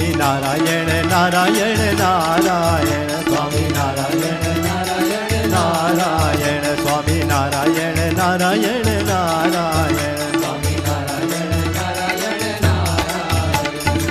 स्वामी नारायण नारायण नारायण स्वामी नारायण नारायण नारायण स्वामी नारायण नारायण नारायण स्वामी नारायण नारायण नारायण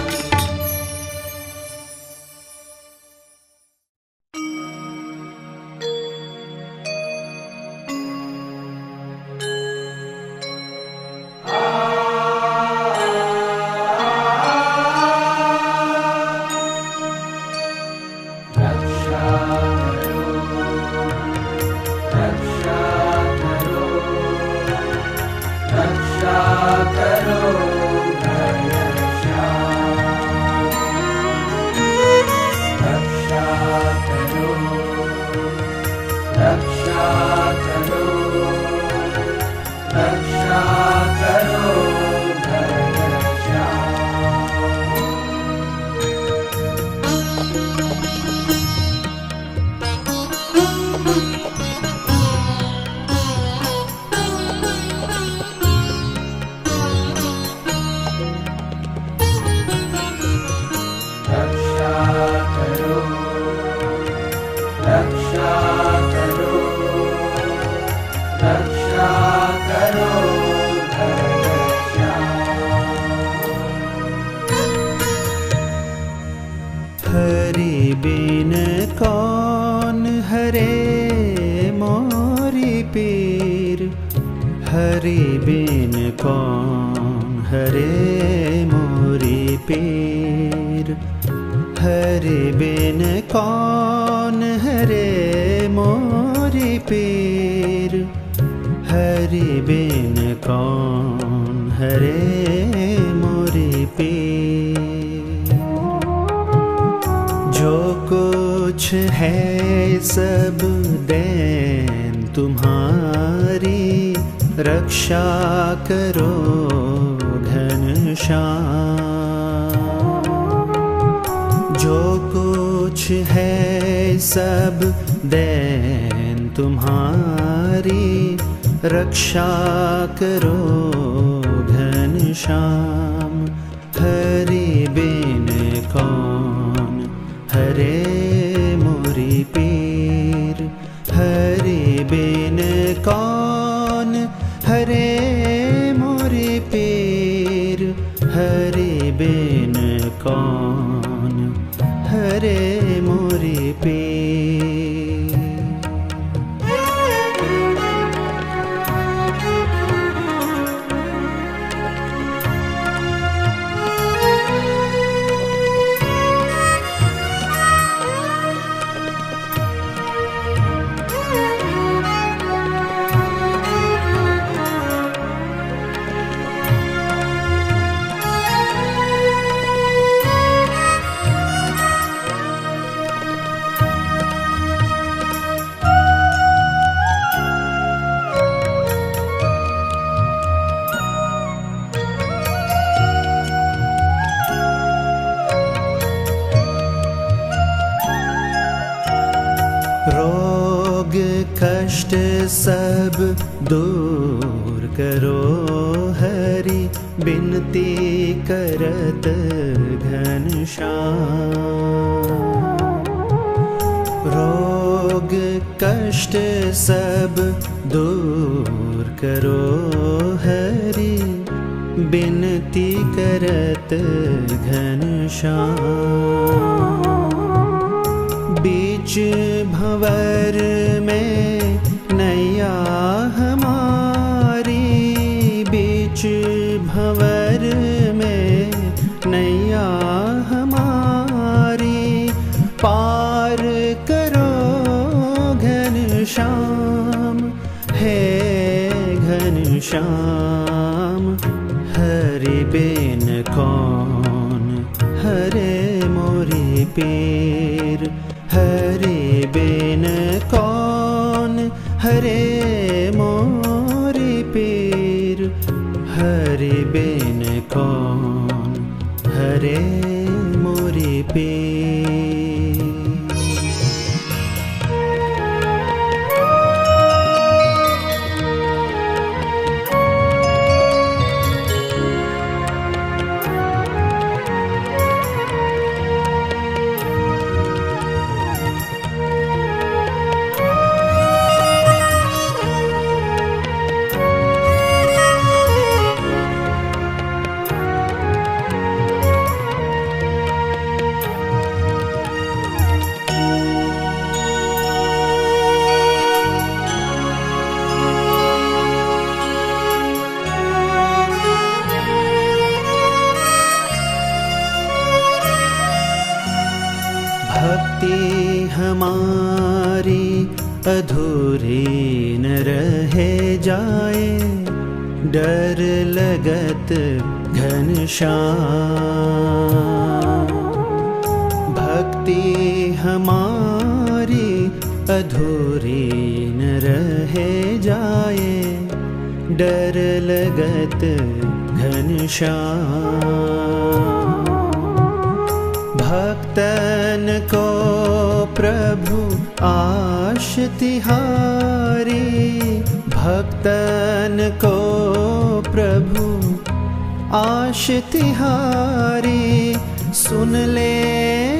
हरि बिन कौन हरे मोरी पीर, हरि बिन कौन हरे मोरी पीर, हरि बिन कौन हरे मोरी पीर, हरि बिन कौन हरे मोरी पीर। जो कुछ है सब देन तुम्हारी, रक्षा करो घनश्याम। जो कुछ है सब देन तुम्हारी, रक्षा करो घनश्याम। हरि बिन कौन हरे मोरी पीर, हरि बिन कौन हरे मोरी पीर, हरि बिन कौन हरे मोरी पीर। रोग कष्ट सब दूर करो हरि, बिनती करत घनश्याम। रोग कष्ट सब दूर करो हरि, बिनती करत घनश्याम। बीच भंवर में नैया हमारी, बीच भंवर में नैया हमारी, पार करो घनश्याम। हे घनश्याम हरि बिन कौन हरे मोरी पीर, हरि बिन कौन हरे मोरी पीर, हरि बिन कौन हरे मोरी पीर। हमारी अधूरी न रहे जाए, डर लगत घनश्याम। भक्ति हमारी अधूरी न रहे जाए, डर लगत घनश्याम। भक्तन को प्रभु आश तिहारी, भक्तन को प्रभु आश तिहारी, सुन ले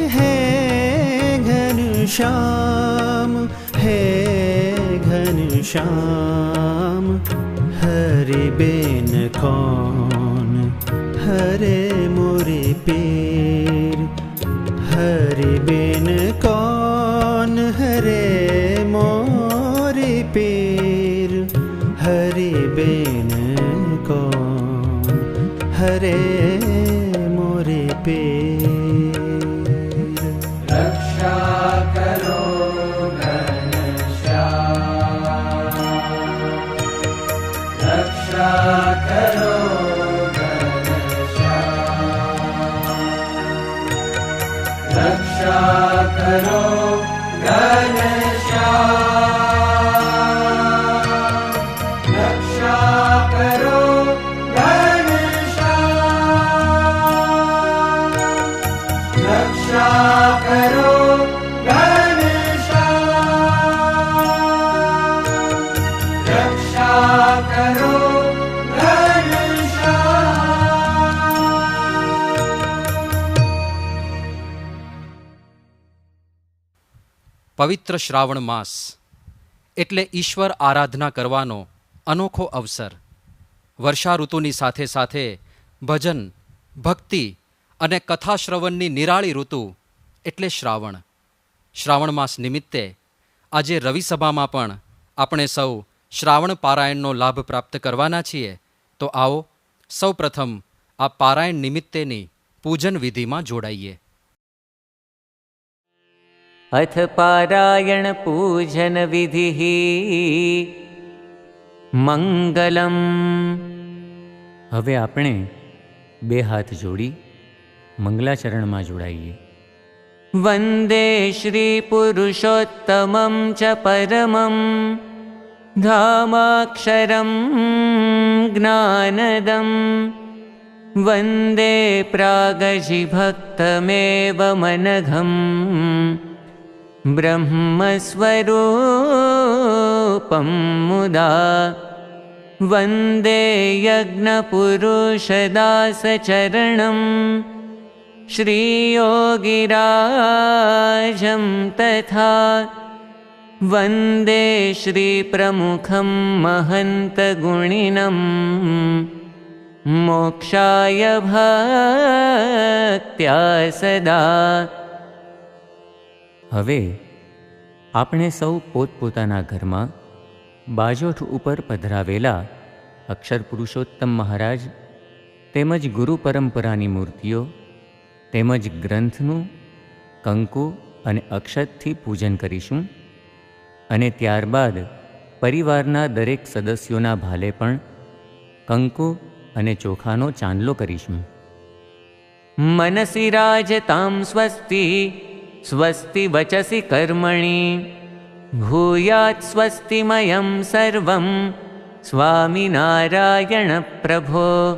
है घनश्याम, है घनश्याम। हरि बेन कौन हरे मोरे पीर, हरि बेन कौन हरे मोरे पीर, हरि बेन कौन हरे मोरे पीर। रक्षा करो घनश्याम, रक्षा करो घनश्याम, रक्षा करो घनश्याम, रक्षा करो घनश्याम, रक्षा करो घनश्याम, रक्षा करो પવિત્ર શ્રાવણ માસ એટલે ઈશ્વર આરાધના કરવાનો અનોખો અવસર. વર્ષા ઋતુની સાથે સાથે ભજન, ભક્તિ અને કથાશ્રવણની નિરાળી ઋતુ એટલે શ્રાવણ. શ્રાવણ માસ નિમિત્તે આજે રવિસભામાં પણ આપણે સૌ શ્રાવણ પારાયણનો લાભ પ્રાપ્ત કરવાના છીએ. તો આવો સૌ પ્રથમ આ પારાયણ નિમિત્તેની પૂજન વિધિમાં જોડાઈએ. अथ पारायण पूजन विधिः मंगलम। હવે આપણે બે હાથ જોડી મંગલાચરણમાં જોડાઈએ. વંદે શ્રી પુરુષોત્તમં ચ પરમં ધામાક્ષરં જ્ઞાનદં, વંદે પ્રાગજિભક્તમેવ મનઘં ब्रह्मस्वरूपं मुदा, वन्दे यज्ञपुरुषदासचरणं श्रीयोगिराजं तथा, वन्दे श्रीप्रमुखं महन्तगुणिनं मोक्षाय भक्त्या सदा। હવે આપણે સૌ પોતપોતાના ઘરમાં બાજોઠ ઉપર પધરાવેલા અક્ષર પુરુષોત્તમ મહારાજ તેમજ ગુરુ પરંપરાની મૂર્તિઓ તેમજ ગ્રંથનું કંકુ અને અક્ષતથી પૂજન કરીશું અને ત્યારબાદ પરિવારના દરેક સદસ્યોના ભાલે પણ કંકુ અને ચોખાનો ચાંદલો કરીશું. મનસી રાજતામ સ્વસ્તિ સ્વસ્તિ વચસી કર્મણિ, ભૂયાત સ્વસ્તિમયં સર્વં સ્વામિનારાયણ પ્રભો.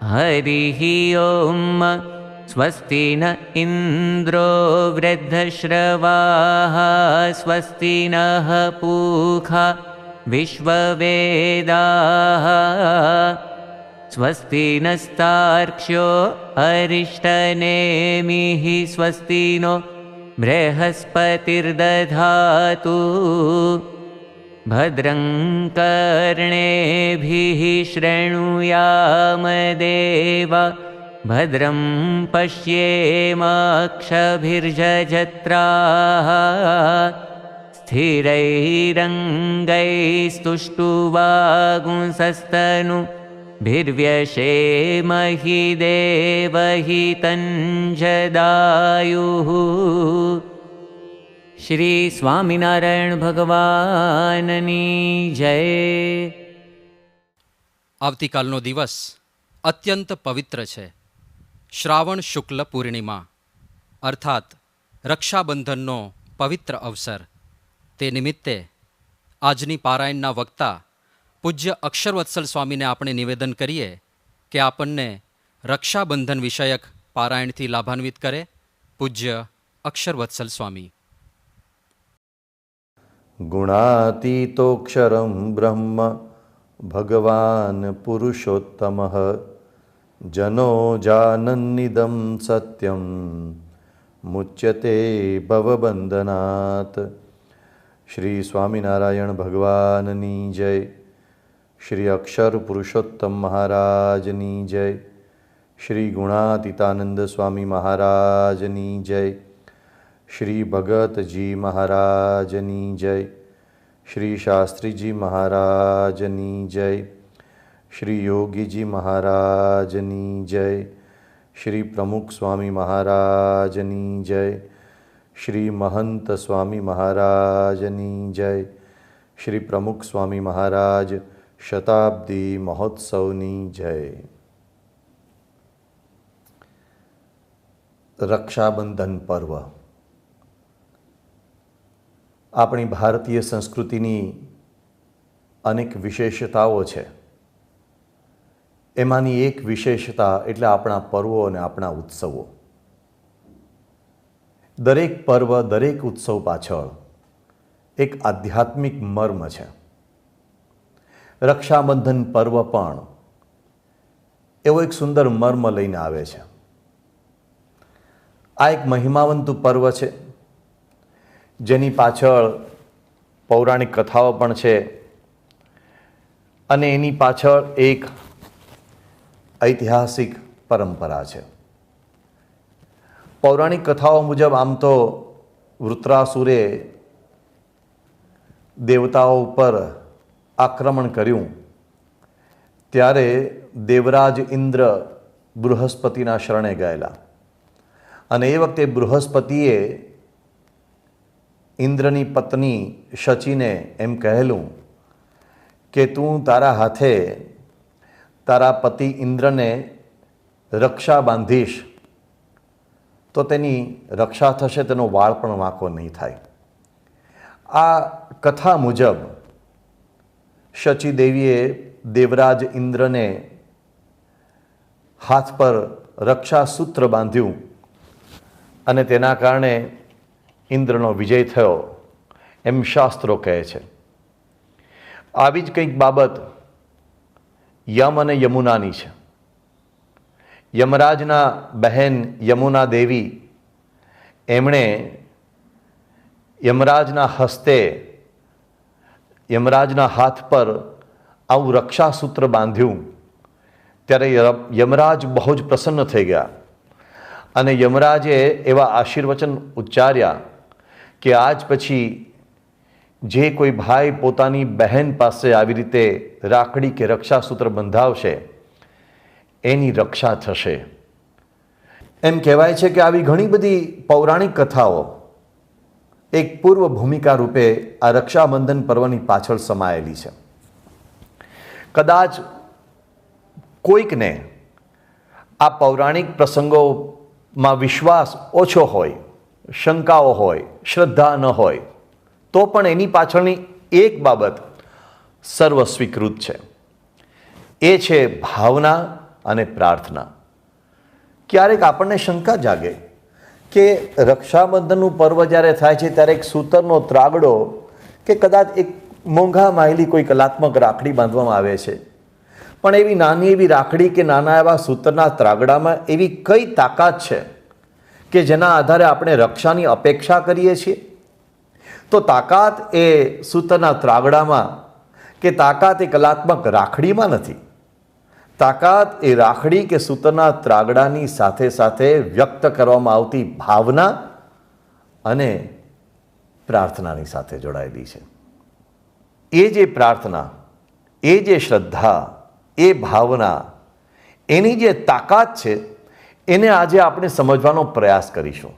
હરિ ઓમ. સ્વસ્તિ ન ઇન્દ્રો વૃદ્ધશ્રવાઃ, સ્વસ્તિ નઃ પૂષા વિશ્વવેદાઃ, સ્વસ્તિ નસ્તાર્ક્ષ્યો અરિષ્ટનેમિઃ, સ્વસ્તિ નો બૃહસ્પતિર્દધાતુ. ભદ્રં કર્ણેભિઃ શૃણુયામ દેવા, ભદ્રં પશ્યેમાક્ષભિર્જત્રાઃ, સ્થિરૈરંગૈસ્તુષ્ટુવાગુંસસ્તનુ ભિર્વ્યશેમહિ દેવહિ તંજદાયુઃ. શ્રી સ્વામિનારાયણ ભગવાનની જય. આવતીકાલનો દિવસ અત્યંત પવિત્ર છે. શ્રાવણ શુક્લ પૂર્ણિમા અર્થાત રક્ષાબંધનનો પવિત્ર અવસર. તે નિમિત્તે આજની પારાયણના વક્તા પૂજ્ય અક્ષરવત્સલ સ્વામીને આપણે નિવેદન કરીએ કે આપણને રક્ષાબંધન વિષયક પારાયણથી લાભાન્વિત કરે. પૂજ્ય અક્ષરવત્સલ સ્વામી. ગુણાતીતોક્ષરમ બ્રહ્મ ભગવાન પુરુષોત્તમઃ જનો જાનન્નિદં સત્યમ મુચ્યતે ભવબંધનાત. શ્રી સ્વામિનારાયણ ભગવાનની જય. શ્રી અક્ષર પુરુષોત્તમ મહારાજની જય. શ્રી ગુણાતીતાનંદ સ્વામી મહારાજની જય. શ્રી ભગતજી મહારાજની જય. શ્રી શાસ્ત્રીજી મહારાજની જય. શ્રી યોગીજી મહારાજની જય. શ્રી પ્રમુખ સ્વામી મહારાજની જય. શ્રી મહંત સ્વામી મહારાજની જય. શ્રી પ્રમુખ સ્વામી મહારાજ શતાબ્દી મહોત્સવની જય. રક્ષાબંધન પર્વ આપણી ભારતીય સંસ્કૃતિની અનેક વિશેષતાઓ છે. એમાંની એક વિશેષતા એટલે આપણા પર્વો અને આપણા ઉત્સવો. દરેક પર્વ, દરેક ઉત્સવ પાછળ એક આધ્યાત્મિક મર્મ છે. રક્ષાબંધન પર્વ પણ એવો એક સુંદર મર્મ લઈને આવે છે. આ એક મહિમાવંતું પર્વ છે જેની પાછળ પૌરાણિક કથાઓ પણ છે અને એની પાછળ એક ઐતિહાસિક પરંપરા છે. પૌરાણિક કથાઓ મુજબ આમ તો વૃત્રાસુરે દેવતાઓ ઉપર આક્રમણ કર્યું ત્યારે દેવરાજ ઇન્દ્ર બૃહસ્પતિના શરણે ગયેલા અને એ વખતે બૃહસ્પતિએ ઇન્દ્રની પત્ની શચીને એમ કહેલું કે તું તારા હાથે તારા પતિ ઇન્દ્રને રક્ષા બાંધીશ તો તેની રક્ષા થશે, તેનો વાળ પણ વાંકો નહીં થાય. આ કથા મુજબ શચી દેવીએ દેવરાજ ઇન્દ્રને હાથ પર રક્ષા સૂત્ર બાંધ્યું અને તેના કારણે ઇન્દ્રનો વિજય થયો એમ શાસ્ત્રો કહે છે. આવી જ કંઈક બાબત યમ અને યમુનાની છે. યમરાજના બહેન યમુના દેવી એમણે યમરાજના હસ્તે યમરાજના હાથ પર આવું રક્ષાસૂત્ર બાંધ્યું ત્યારે યમરાજ બહુ જ પ્રસન્ન થઈ ગયા અને યમરાજે એવા આશીર્વચન ઉચ્ચાર્યા કે આજ પછી જે કોઈ ભાઈ પોતાની બહેન પાસે આવી રીતે રાખડી કે રક્ષાસૂત્ર બંધાવશે એની રક્ષા થશે. એમ કહેવાય છે કે આવી ઘણી બધી પૌરાણિક કથાઓ એક પૂર્વ ભૂમિકા રૂપે આ રક્ષાબંધન પર્વની પાછળ સમાયેલી છે. કદાચ કોઈકને આ પૌરાણિક પ્રસંગોમાં વિશ્વાસ ઓછો હોય, શંકાઓ હોય, શ્રદ્ધા ન હોય તો પણ એની પાછળની એક બાબત સર્વસ્વીકૃત છે. એ છે ભાવના અને પ્રાર્થના. ક્યારેક આપણને શંકા જાગે કે રક્ષાબંધનનું પર્વ જ્યારે થાય છે ત્યારે એક સૂતરનો ત્રાગડો કે કદાચ એક મોંઘા માયેલી કોઈ કલાત્મક રાખડી બાંધવામાં આવે છે, પણ એવી નાની એવી રાખડી કે નાના એવા સૂતરના ત્રાગડામાં એવી કઈ તાકાત છે કે જેના આધારે આપણે રક્ષાની અપેક્ષા કરીએ છીએ? તો તાકાત એ સૂતરના ત્રાગડામાં કે તાકાત એ કલાત્મક રાખડીમાં નથી. તાકાત એ રાખડી કે સૂતરના ત્રાગડાની સાથે સાથે વ્યક્ત કરવામાં આવતી ભાવના અને પ્રાર્થનાની સાથે જોડાયેલી છે. એ જે પ્રાર્થના, એ જે શ્રદ્ધા, એ ભાવના, એની જે તાકાત છે એને આજે આપણે સમજવાનો પ્રયાસ કરીશું.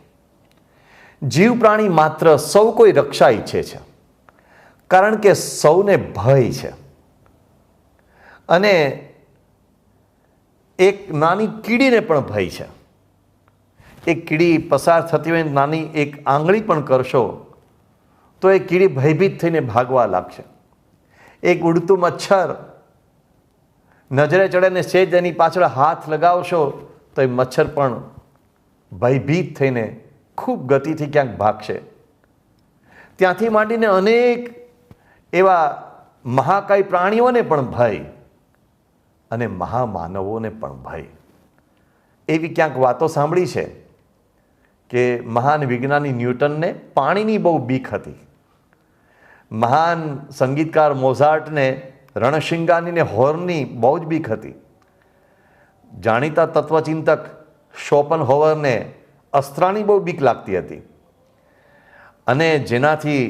જીવ પ્રાણી માત્ર સૌ કોઈ રક્ષા ઈચ્છે છે, કારણ કે સૌને ભય છે. અને એક નાની કીડીને પણ ભય છે. એક કીડી પસાર થતી હોય, નાની એક આંગળી પણ કરશો તો એ કીડી ભયભીત થઈને ભાગવા લાગશે. એક ઉડતું મચ્છર નજરે ચડે ને સેજ એની પાછળ હાથ લગાવશો તો એ મચ્છર પણ ભયભીત થઈને ખૂબ ગતિથી ક્યાંક ભાગશે. ત્યાંથી માંડીને અનેક એવા મહાકાય પ્રાણીઓને પણ ભય અને મહામાનવોને પણ ભય. એવી ક્યાંક વાતો સાંભળી છે કે મહાન વિજ્ઞાની ન્યૂટનને પાણીની બહુ બીક હતી. મહાન સંગીતકાર મોઝાર્ટને રણશિંગાનીને હોર્નની બહુ જ બીક હતી. જાણીતા તત્વચિંતક શોપનહોવરને અસ્ત્રાની બહુ બીક લાગતી હતી. અને જેનાથી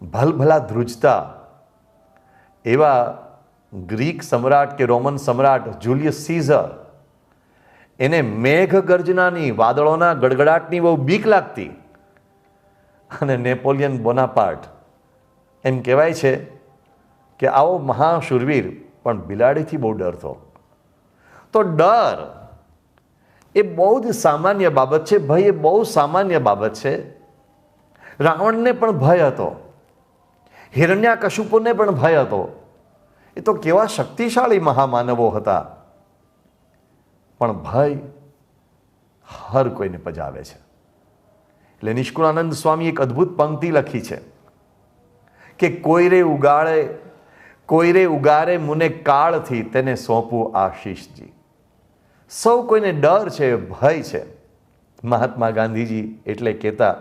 ભલભલા ધ્રુજતા એવા ગ્રીક સમ્રાટ કે રોમન સમ્રાટ જુલિયસ સીઝર, એને મેઘ ગર્જનાની, વાદળોના ગડગડાટની બહુ બીક લાગતી. અને નેપોલિયન બોનાપાર્ટ, એમ કહેવાય છે કે આવો મહાશૂરવીર પણ બિલાડીથી બહુ ડરતો. તો ડર એ બહુ જ સામાન્ય બાબત છે. ભય એ બહુ સામાન્ય બાબત છે. રાવણને પણ ભય હતો, હિરણ્યાકશુપુને પણ ભય હતો. એ તો કેવા શક્તિશાળી મહામાનવો હતા. પણ ભય હર કોઈને પજાવે છે. એટલે નિષ્કુળાનંદ સ્વામી એક અદ્ભુત પંક્તિ લખી છે કે કોઈ રે ઉગારે મુને કાળથી તેને સોંપું આશીષજી. સૌ કોઈને ડર છે, ભય છે. મહાત્મા ગાંધીજી એટલે કહેતા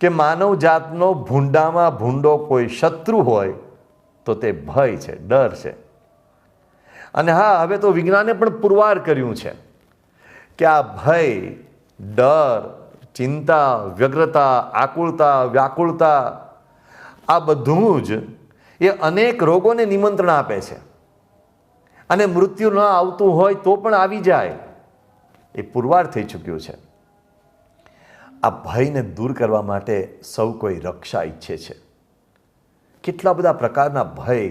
કે માનવ જાતનો ભૂંડામાં ભૂંડો કોઈ શત્રુ હોય તો તે ભય છે, ડર છે. અને હા, હવે તો વિજ્ઞાને પણ પુરવાર કર્યું છે કે આ ભય, ડર, ચિંતા, વ્યગ્રતા, આકુળતા, વ્યાકુળતા, આ બધું જ એ અનેક રોગોને નિમંત્રણ આપે છે. અને મૃત્યુ ન આવતું હોય તો પણ આવી જાય, એ પુરવાર થઈ ચૂક્યું છે. આ ભયને દૂર કરવા માટે સૌ કોઈ રક્ષા ઈચ્છે છે. કેટલા બધા પ્રકારના ભય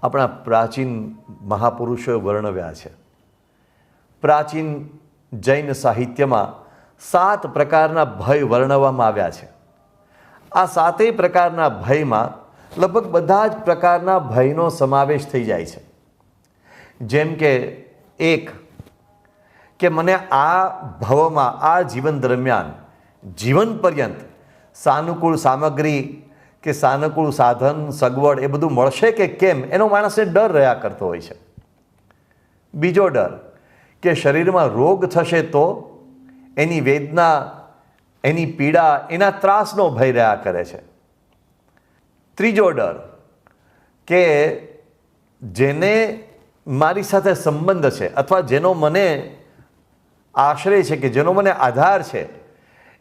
આપણા પ્રાચીન મહાપુરુષોએ વર્ણવ્યા છે. પ્રાચીન જૈન સાહિત્યમાં 7 પ્રકારના ભય વર્ણવવામાં આવ્યા છે. આ 7 પ્રકારના ભયમાં લગભગ બધા જ પ્રકારના ભયનો સમાવેશ થઈ જાય છે. જેમ કે એક, કે મને આ ભવમાં, આ જીવન દરમિયાન, જીવન પર્યંત સાનુકૂળ સામગ્રી કે સાનુકૂળ સાધન, સગવડ એ બધું મળશે કે કેમ, એનો માણસને ડર રહ્યા કરતો હોય છે. બીજો ડર, કે શરીરમાં રોગ થશે તો એની વેદના, એની પીડા, એના ત્રાસનો ભય રહ્યા કરે છે. ત્રીજો ડર, કે જેને મારી સાથે સંબંધ છે અથવા જેનો મને આશ્રય છે, કે જેનો મને આધાર છે,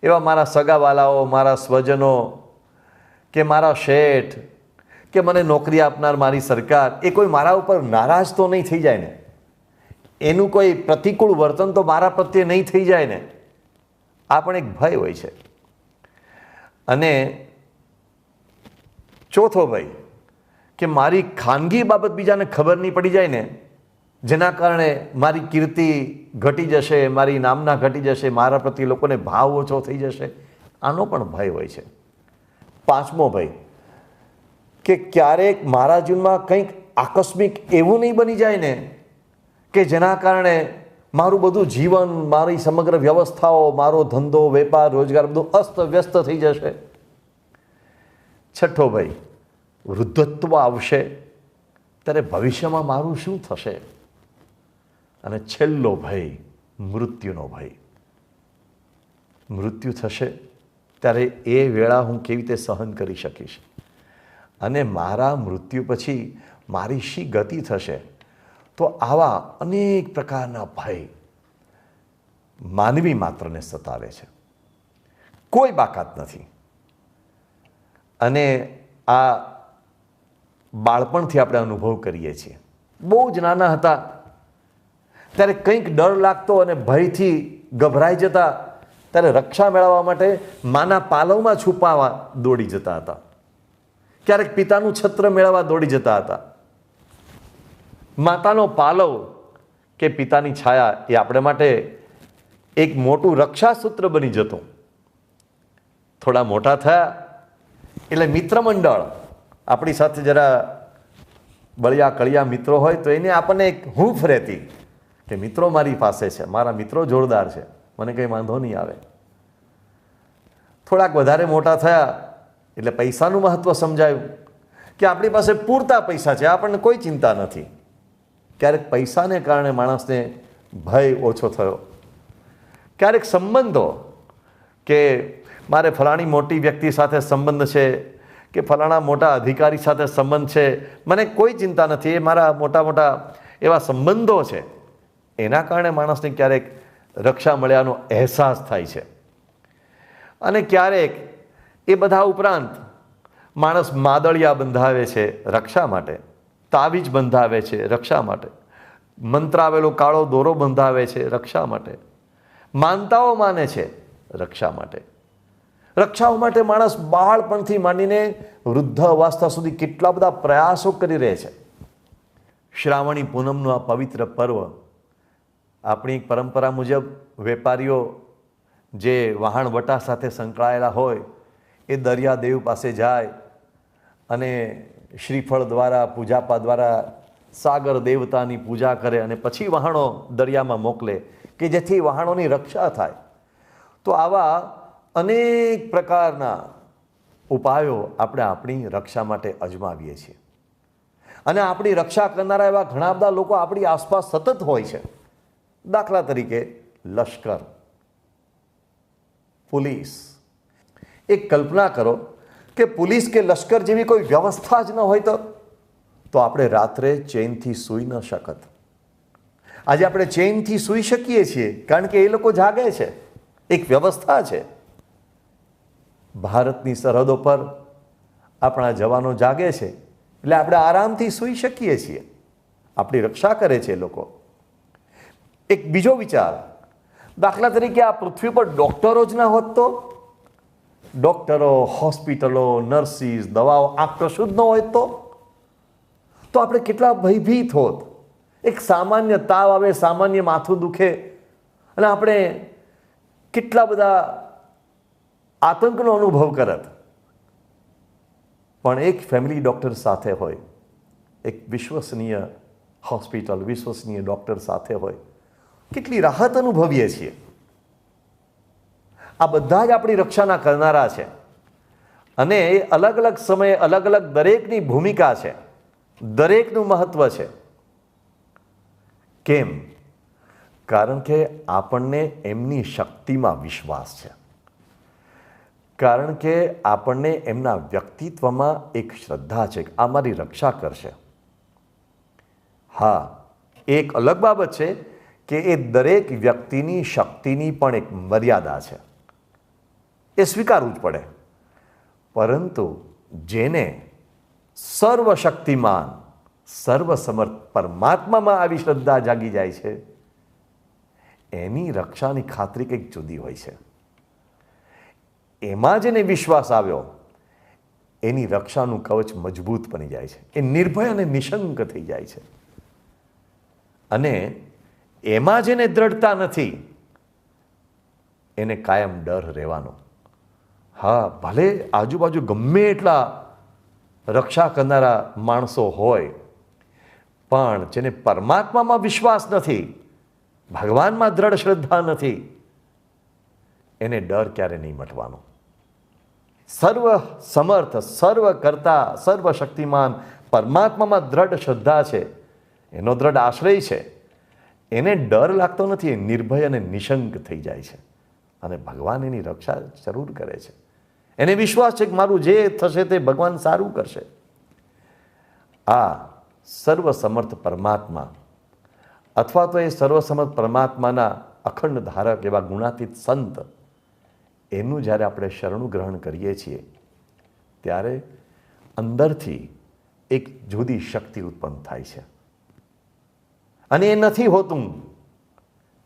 એવા મારા સગાવાલાઓ, મારા સ્વજનો, કે મારા શેઠ, કે મને નોકરી આપનાર મારી સરકાર, એ કોઈ મારા ઉપર નારાજ તો નહીં થઈ જાય ને, એનું કોઈ પ્રતિકૂળ વર્તન તો મારા પ્રત્યે નહીં થઈ જાય ને. આ પણ એક ભય હોય છે. અને ચોથો ભય, કે મારી ખાનગી બાબત બીજાને ખબર નહીં પડી જાય ને, જેના કારણે મારી કીર્તિ ઘટી જશે, મારી નામના ઘટી જશે, મારા પ્રત્યે લોકોને ભાવ ઓછો થઈ જશે. આનો પણ ભય હોય છે. પાંચમો ભય, કે ક્યારેક મારા જીવનમાં કંઈક આકસ્મિક એવું નહીં બની જાય ને કે જેના કારણે મારું બધું જીવન, મારી સમગ્ર વ્યવસ્થાઓ, મારો ધંધો, વેપાર, રોજગાર બધું અસ્તવ્યસ્ત થઈ જશે. છઠ્ઠો ભય, વૃદ્ધત્વ આવશે ત્યારે ભવિષ્યમાં મારું શું થશે. અને છેલ્લો ભય, મૃત્યુનો ભય. મૃત્યુ થશે ત્યારે એ વેળા હું કેવી રીતે સહન કરી શકીશ, અને મારા મૃત્યુ પછી મારી શી ગતિ થશે. તો આવા અનેક પ્રકારના ભય માનવી માત્રને સતાવે છે, કોઈ બાકાત નથી. અને આ બાળપણથી આપણે અનુભવ કરીએ છીએ. બહુ જ નાના હતા ત્યારે કંઈક ડર લાગતો અને ભયથી ગભરાઈ જતા, ત્યારે રક્ષા મેળવવા માટે માના પાલવમાં છુપાવા દોડી જતા હતા, ક્યારેક પિતાનું છત્ર મેળવવા દોડી જતા હતા. માતાનો પાલવ કે પિતાની છાયા એ આપણે માટે એક મોટું રક્ષાસૂત્ર બની જતું. થોડા મોટા થયા એટલે મિત્ર મંડળ આપણી સાથે જરા બળિયા કળિયા મિત્રો હોય તો એને આપણને એક હૂંફ રહેતી કે મિત્રો મારી પાસે છે, મારા મિત્રો જોરદાર છે, મને કંઈ વાંધો નહીં આવે. થોડાક વધારે મોટા થયા એટલે પૈસાનું મહત્વ સમજાયું કે આપણી પાસે પૂરતા પૈસા છે, આપણને કોઈ ચિંતા નથી. ક્યારેક પૈસાને કારણે માણસને ભય ઓછો થયો. ક્યારેક સંબંધો કે મારે ફલાણી મોટી વ્યક્તિ સાથે સંબંધ છે કે ફલાણા મોટા અધિકારી સાથે સંબંધ છે, મને કોઈ ચિંતા નથી, એ મારા મોટા મોટા એવા સંબંધો છે, એના કારણે માણસને ક્યારેક રક્ષા મળ્યાનો અહેસાસ થાય છે. અને ક્યારેક એ બધા ઉપરાંત માણસ માદળિયા બંધાવે છે રક્ષા માટે, તાવીજ બંધાવે છે રક્ષા માટે, મંત્રાવેલો કાળો દોરો બંધાવે છે રક્ષા માટે, માનતાઓ માને છે રક્ષા માટે. રક્ષાઓ માટે માણસ બાળપણથી માંડીને વૃદ્ધ અવસ્થા સુધી કેટલા બધા પ્રયાસો કરી રહે છે. શ્રાવણી પૂનમનું આ પવિત્ર પર્વ આપણી પરંપરા મુજબ વેપારીઓ જે વહાણવટા સાથે સંકળાયેલા હોય એ દરિયાદેવ પાસે જાય અને શ્રીફળ દ્વારા પૂજાપા દ્વારા સાગર દેવતાની પૂજા કરે અને પછી વહાણો દરિયામાં મોકલે કે જેથી વહાણોની રક્ષા થાય. તો આવા અનેક પ્રકારના ઉપાયો આપણે આપણી રક્ષા માટે અજમાવીએ છીએ. અને આપણી રક્ષા કરનારા એવા ઘણા બધા લોકો આપણી આસપાસ સતત હોય છે. દાખલા તરીકે લશ્કર, પોલીસ. એક કલ્પના કરો કે પોલીસ કે લશ્કર જેવી કોઈ વ્યવસ્થા જ ન હોય તો આપણે રાત્રે ચેનથી સૂઈ ન શકત. આજે આપણે ચેનથી સૂઈ શકીએ છીએ કારણ કે એ લોકો જાગે છે, એક વ્યવસ્થા છે. ભારતની સરહદો પર આપણા જવાનો જાગે છે એટલે આપણે આરામથી સૂઈ શકીએ છીએ, આપણી રક્ષા કરે છે એ લોકો. એક બીજો વિચાર, દાખલા તરીકે આ પૃથ્વી પર ડૉક્ટરો જ ના હોત ડૉક્ટરો, હોસ્પિટલો, નર્સિસ, દવાઓ આ કશું જ ન હોય તો આપણે કેટલા ભયભીત હોત. એક સામાન્ય તાવ આવે, સામાન્ય માથું દુખે અને આપણે કેટલા બધા આતંકનો અનુભવ કરત. પણ એક ફેમિલી ડૉક્ટર સાથે હોય, એક વિશ્વસનીય હોસ્પિટલ, વિશ્વસનીય ડૉક્ટર સાથે હોય, કેટલી રાહત અનુભવીએ છીએ. આ બધા જ આપણી રક્ષાના કરનારા છે અને એ અલગ અલગ સમયે અલગ અલગ દરેકની ભૂમિકા છે, દરેકનું મહત્વ છે. કેમ? કારણ કે આપણને એમની શક્તિમાં વિશ્વાસ છે, કારણ કે આપણને એમના વ્યક્તિત્વમાં એક શ્રદ્ધા છે કે આ મારી રક્ષા કરશે. હા, એક અલગ બાબત છે કે એ દરેક વ્યક્તિની શક્તિની પણ એક મર્યાદા છે, એ સ્વીકારવું જ પડે. પરંતુ જેને સર્વશક્તિમાન, સર્વસમર્થ પરમાત્મામાં આવી શ્રદ્ધા જાગી જાય છે એની રક્ષાની ખાતરી કંઈક જુદી હોય છે. એમાં જેને વિશ્વાસ આવ્યો એની રક્ષાનું કવચ મજબૂત બની જાય છે, એ નિર્ભય અને નિશંક થઈ જાય છે. અને એમાં જેને દ્રઢતા નથી એને કાયમ ડર રહેવાનો. હા, ભલે આજુબાજુ ગમે એટલા રક્ષા કરનારા માણસો હોય પણ જેને પરમાત્મામાં વિશ્વાસ નથી, ભગવાનમાં દ્રઢ શ્રદ્ધા નથી, એને ડર ક્યારે નહીં મટવાનો. સર્વ સમર્થ, સર્વ કરતા, સર્વશક્તિમાન પરમાત્મામાં દ્રઢ શ્રદ્ધા છે, એનો દ્રઢ આશ્રય છે, એને ડર લાગતો નથી, એ નિર્ભય અને નિશંક થઈ જાય છે અને ભગવાન એની રક્ષા જરૂર કરે છે. એને વિશ્વાસ છે કે મારું જે થશે તે ભગવાન સારું કરશે. આ સર્વસમર્થ પરમાત્મા અથવા તો એ સર્વસમર્થ પરમાત્માના અખંડ ધારક એવા ગુણાતીત સંત, એનું જ્યારે આપણે શરણું ગ્રહણ કરીએ છીએ ત્યારે અંદરથી એક જુદી શક્તિ ઉત્પન્ન થાય છે. અને એ નથી હોતું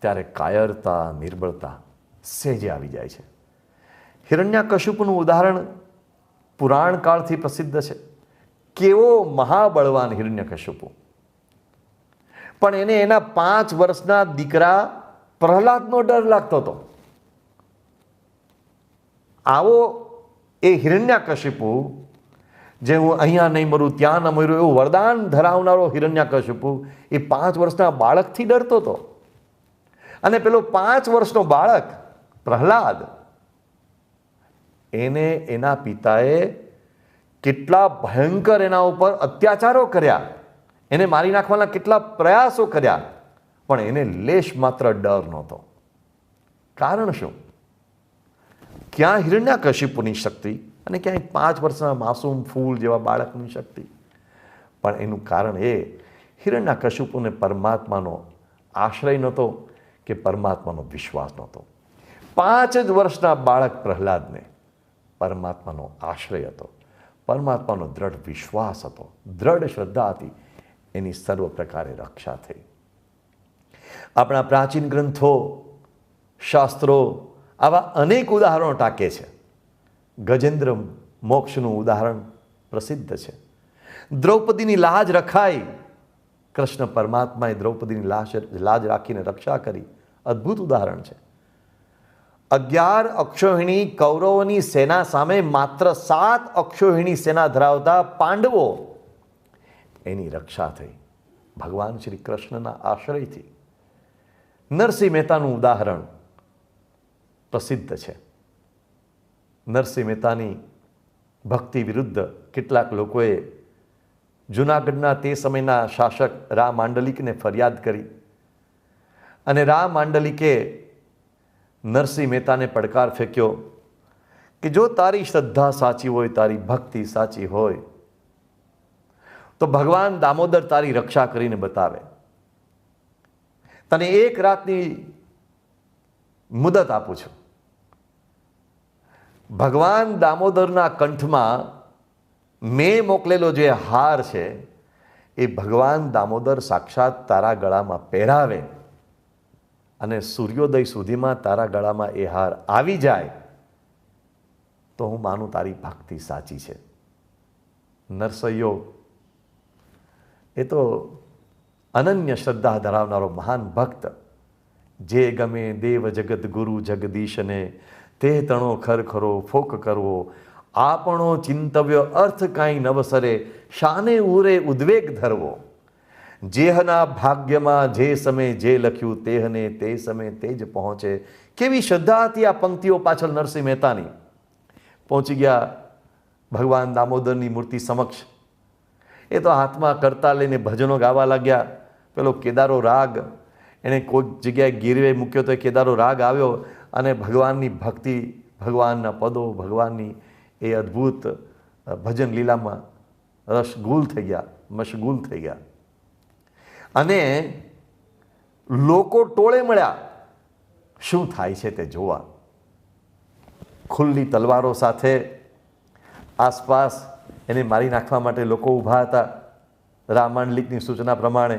ત્યારે કાયરતા, નિર્બળતા સહેજે આવી જાય છે. હિરણ્યકશિપુનું ઉદાહરણ પુરાણ કાળથી પ્રસિદ્ધ છે. કેવો મહાબળવાન હિરણ્યકશિપુ, પણ એને એના 5 વર્ષના દીકરા પ્રહલાદનો ડર લાગતો હતો. આવો એ હિરણ્યકશિપુ, જે હું અહીંયા નહીં મરું ત્યાં ન મર્યું એવું વરદાન ધરાવનારો હિરણ્યકશિપુ, એ 5 વર્ષના બાળકથી ડરતો હતો. અને પેલો 5 વર્ષનો બાળક પ્રહલાદ, એને એના પિતાએ કેટલા ભયંકર એના ઉપર અત્યાચારો કર્યા, એને મારી નાખવાના કેટલા પ્રયાસો કર્યા, પણ એને લેશ માત્ર ડર નહોતો. કારણ શું? ક્યાં હિરણ્યકશિપુની શક્તિ અને ક્યાંય 5 વર્ષના માસૂમ ફૂલ જેવા બાળકની શક્તિ? પણ એનું કારણ એ, હિરણ્યકશિપુને પરમાત્માનો આશ્રય નહોતો કે પરમાત્માનો વિશ્વાસ નહોતો. 5 જ વર્ષના બાળક પ્રહલાદને પરમાત્માનો આશ્રય હતો, પરમાત્માનો દ્રઢ વિશ્વાસ હતો, દ્રઢ શ્રદ્ધા હતી. એની સર્વ પ્રકારે રક્ષા થઈ. આપણા પ્રાચીન ગ્રંથો, શાસ્ત્રો આવા અનેક ઉદાહરણો ટાંકે છે. ગજેન્દ્ર મોક્ષનું ઉદાહરણ પ્રસિદ્ધ છે. દ્રૌપદીની લાજ રખાઈ, કૃષ્ણ પરમાત્માએ દ્રૌપદીની લાજ રાખીને રક્ષા કરી. અદ્ભુત ઉદાહરણ છે. 11 અક્ષોહિણી કૌરવોની સેના સામે માત્ર 7 અક્ષોહિણી સેના ધરાવતા પાંડવો, એની રક્ષા થઈ ભગવાન શ્રી કૃષ્ણના આશ્રયથી. નરસિંહ મહેતાનું ઉદાહરણ પ્રસિદ્ધ છે. નરસિંહ મહેતાની ભક્તિ વિરુદ્ધ કેટલાક લોકોએ જૂનાગઢના તે સમયના શાસક રા માંડલિકને ફરિયાદ કરી, અને રા માંડલિકે નરસિંહ મહેતાને પડકાર ફેંક્યો કે જો તારી શ્રદ્ધા સાચી હોય, તારી ભક્તિ સાચી હોય, તો ભગવાન દામોદર તારી રક્ષા કરીને બતાવે. તને 1 રાતની મુદત આપું છું. ભગવાન દામોદરના કંઠમાં મેં મોકલેલો જે હાર છે, એ ભગવાન દામોદર સાક્ષાત તારા ગળામાં પહેરાવે અને સૂર્યોદય સુધીમાં તારા ગળામાં એ હાર આવી જાય, તો હું માનું તારી ભક્તિ સાચી છે. નરસૈયો એ તો અનન્ય શ્રદ્ધા ધરાવનારો મહાન ભક્ત, જે ગમે દેવ જગત ગુરુ જગદીશને, તે તણો ખરખરો ફોક કરવો, આપણો ચિંતવ્ય અર્થ કાંઈ નવસરે, શાને ઉરે ઉદ્વેગ ધરવો, જેહના ભાગ્યમાં જે સમય જે લખ્યું, તેહને તે સમય તે જ પહોંચે. કેવી શ્રદ્ધા હતી આ પંક્તિઓ પાછળ નરસિંહ મહેતાની. પહોંચી ગયા ભગવાન દામોદરની મૂર્તિ સમક્ષ. એ તો હાથમાં કરતા લઈને ભજનો ગાવા લાગ્યા. પેલો કેદારો રાગ એણે કોઈક જગ્યાએ ગીરવે મૂક્યો તો એ કેદારો રાગ આવ્યો, અને ભગવાનની ભક્તિ, ભગવાનના પદો, ભગવાનની એ અદ્ભુત ભજન લીલામાં રસગુલ થઈ ગયા, મશગુલ થઈ ગયા. અને લોકો ટોળે મળ્યા શું થાય છે તે જોવા. ખુલ્લી તલવારો સાથે આસપાસ એને મારી નાખવા માટે લોકો ઊભા હતા. રામાંડલિકની સૂચના પ્રમાણે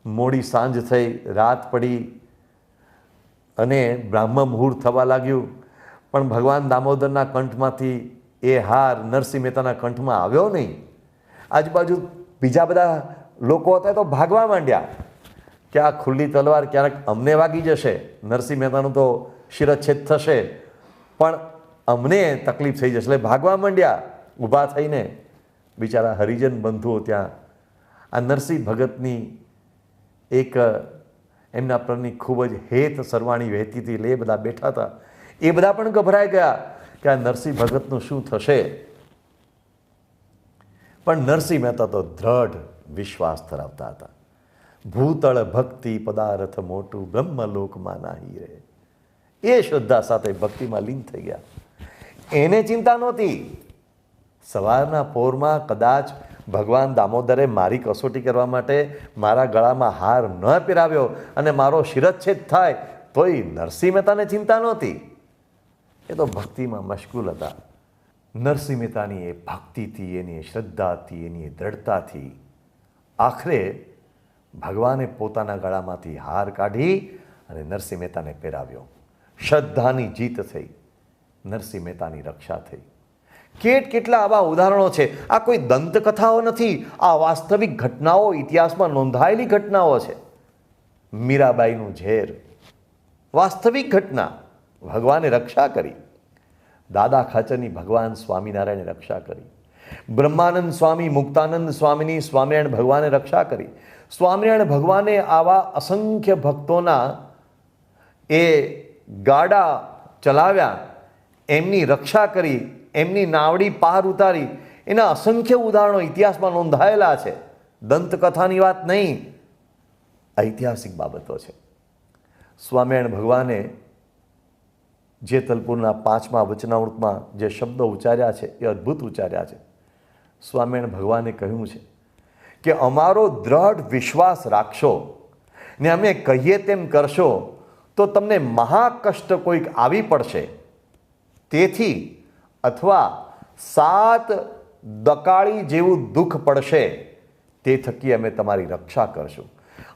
મોડી સાંજ થઈ, રાત પડી અને બ્રાહ્મ મુહૂર્ત થવા લાગ્યું, પણ ભગવાન દામોદરના કંઠમાંથી એ હાર નરસિંહ મહેતાના કંઠમાં આવ્યો નહીં. આજુબાજુ બીજા બધા લોકો હતા તો ભાગવા માંડ્યા કે આ ખુલ્લી તલવાર ક્યારેક અમને વાગી જશે, નરસિંહ મહેતાનું તો શિરચ્છેદ થશે, પણ અમને તકલીફ થઈ જશે. એટલે ભાગવા માંડ્યા ઊભા થઈને. બિચારા હરિજન બંધુઓ ત્યાં આ નરસિંહ ભગતની એક એમના પરની ખૂબ જ હેત સરવાણી વહેતી હતી, એટલે એ બધા બેઠા હતા. એ બધા પણ ગભરાઈ ગયા કે આ નરસિંહ ભગતનું શું થશે. પણ નરસિંહ મહેતા તો દ્રઢ વિશ્વાસ ધરાવતા હતા. ભૂતળ ભક્તિ પદાર્થ મોટું, બ્રહ્મલોકમાં નાહી રહે. એ શ્રદ્ધા સાથે ભક્તિમાં લીન થઈ ગયા. એને ચિંતા નહોતી. સવારના પોરમાં કદાચ ભગવાન દામોદરે મારી કસોટી કરવા માટે મારા ગળામાં હાર ન પહેરાવ્યો અને મારો શિરચ્છેદ થાય તોય નરસિંહ મહેતાને ચિંતા નહોતી. એ તો ભક્તિમાં મશગુલ હતા. નરસિંહ મહેતાની એ ભક્તિથી, એની શ્રદ્ધાથી, એની દ્રઢતાથી આખરે ભગવાને પોતાના ગળામાંથી હાર કાઢી અને નરસિંહ મહેતાને પહેરાવ્યો. શ્રદ્ધાની જીત થઈ, નરસિંહ મહેતાની રક્ષા થઈ. કેટલા આવા ઉદાહરણો છે. આ કોઈ દંતકથાઓ નથી, આ વાસ્તવિક ઘટનાઓ, ઇતિહાસમાં નોંધાયેલી ઘટનાઓ છે. મીરાબાઈનું ઝેર, વાસ્તવિક ઘટના, ભગવાને રક્ષા કરી. દાદા ખાચરની ભગવાન સ્વામિનારાયણે રક્ષા કરી. બ્રહ્માનંદ સ્વામી, મુક્તાનંદ સ્વામીની સ્વામિનારાયણ ભગવાને રક્ષા કરી. સ્વામિનારાયણ ભગવાને આવા અસંખ્ય ભક્તોના એ ગાડા ચલાવ્યા, એમની રક્ષા કરી, એમની નાવડી પાર ઉતારી. એના અસંખ્ય ઉદાહરણો ઇતિહાસમાં નોંધાયેલા છે. દંતકથાની વાત નહીં, ઐતિહાસિક બાબતો છે. સ્વામિનારાયણ ભગવાને જેતલપુરના 5મા વચનામૃતમાં જે શબ્દો ઉચ્ચાર્યા છે એ અદ્ભુત ઉચ્ચાર્યા છે. સ્વામિનારાયણ ભગવાને કહ્યું છે કે અમારો દ્રઢ વિશ્વાસ રાખશો ને અમે કહીએ તેમ કરશો તો તમને મહાકષ્ટ કોઈક આવી પડશે, તેથી અથવા 7 દકાળી જેવું દુઃખ પડશે, તે થકી અમે તમારી રક્ષા કરશું.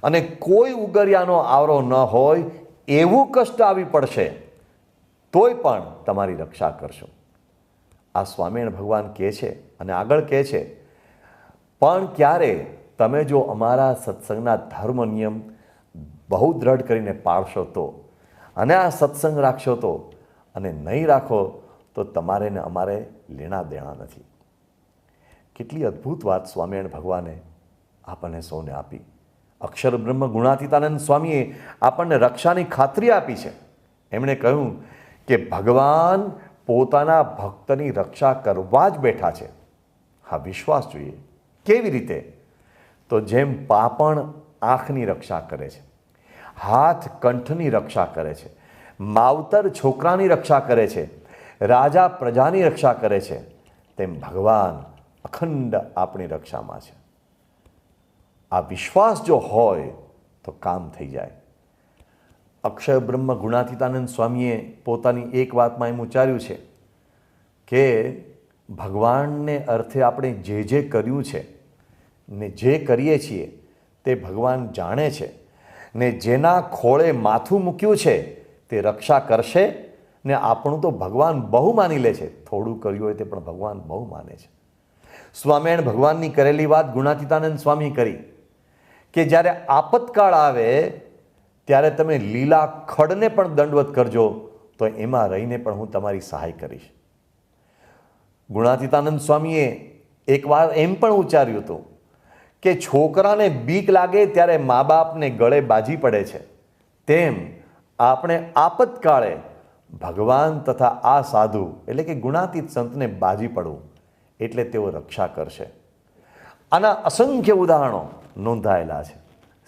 અને કોઈ ઉગરિયાનો આવરો ન હોય એવું કષ્ટ આવી પડશે તોય પણ તમારી રક્ષા કરશું. આ સ્વામિનારાયણ ભગવાન કહે છે અને આગળ કહે છે, પણ ક્યારે તમે જો અમારા સત્સંગના ધર્મ નિયમ બહુ દ્રઢ કરીને પાળશો તો, અને આ સત્સંગ રાખશો તો, અને નહીં રાખો તો તમારે ને અમારે લેણા દેણા નથી. કેટલી અદ્ભુત વાત સ્વામિનારાયણ ભગવાને આપણને સૌને આપી. અક્ષર બ્રહ્મ ગુણાતીતાનંદ સ્વામીએ આપણને રક્ષાની ખાતરી આપી છે. એમણે કહ્યું કે ભગવાન પોતાના ભક્તની રક્ષા કરવા જ બેઠા છે. હા, વિશ્વાસ જોઈએ. કેવી રીતે? તો જેમ પાપણ આંખની રક્ષા કરે છે, હાથ કંઠની રક્ષા કરે છે, માવતર છોકરાની રક્ષા કરે છે, રાજા પ્રજાની રક્ષા કરે છે, તેમ ભગવાન અખંડ આપણી રક્ષામાં છે. આ વિશ્વાસ જો હોય તો કામ થઈ જાય. અક્ષર બ્રહ્મ ગુણાતીતાનંદ સ્વામીએ પોતાની એક વાતમાં એમ ઉચ્ચાર્યું છે કે ભગવાનને અર્થે આપણે જે કર્યું છે ને જે કરીએ છીએ તે ભગવાન જાણે છે, ને જેના ખોળે માથું મૂક્યું છે તે રક્ષા કરશે. ને આપણું તો ભગવાન બહુ માની લે છે, થોડું કર્યું હોય તે પણ ભગવાન બહુ માને છે. સ્વામિનારાયણ ભગવાનની કરેલી વાત ગુણાતીતાનંદ સ્વામી કરી કે જ્યારે આપતકાળ આવે ત્યારે તમે લીલા ખડને પણ દંડવત કરજો તો એમાં રહીને પણ હું તમારી સહાય કરીશ. ગુણાતીતાનંદ સ્વામીએ એકવાર એમ પણ ઉચ્ચાર્યું હતું કે છોકરાને બીક લાગે ત્યારે મા બાપને ગળે બાજી પડે છે, તેમ આપણે આપતકાળે ભગવાન તથા આ સાધુ એટલે કે ગુણાતીત સંતને બાજી પડવું એટલે તેઓ રક્ષા કરશે. આના અસંખ્ય ઉદાહરણો નોંધાયેલા છે.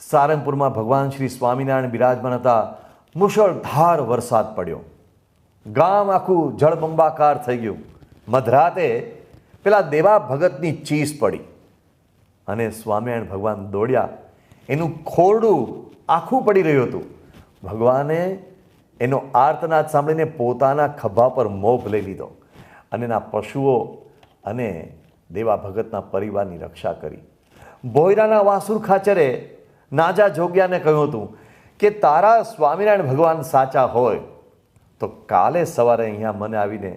સારંગપુરમાં ભગવાન શ્રી સ્વામિનારાયણ બિરાજમાન હતા. મુશળધાર વરસાદ પડ્યો, ગામ આખું જળબંબાકાર થઈ ગયું. મધરાતે પેલા દેવા ભગતની ચીસ પડી અને સ્વામિનારાયણ ભગવાન દોડ્યા. એનું ખોરડું આખું પડી રહ્યું હતું. ભગવાને એનો આર્તનાદ સાંભળીને પોતાના ખભા પર મોભ લઈ લીધો અને એના પશુઓ અને દેવા ભગતના પરિવારની રક્ષા કરી. ભોયરાના વાસુર ખાચરે નાજા જોગ્યાને કહ્યું હતું કે તારા સ્વામિનારાયણ ભગવાન સાચા હોય તો કાલે સવારે અહીંયા મને આવીને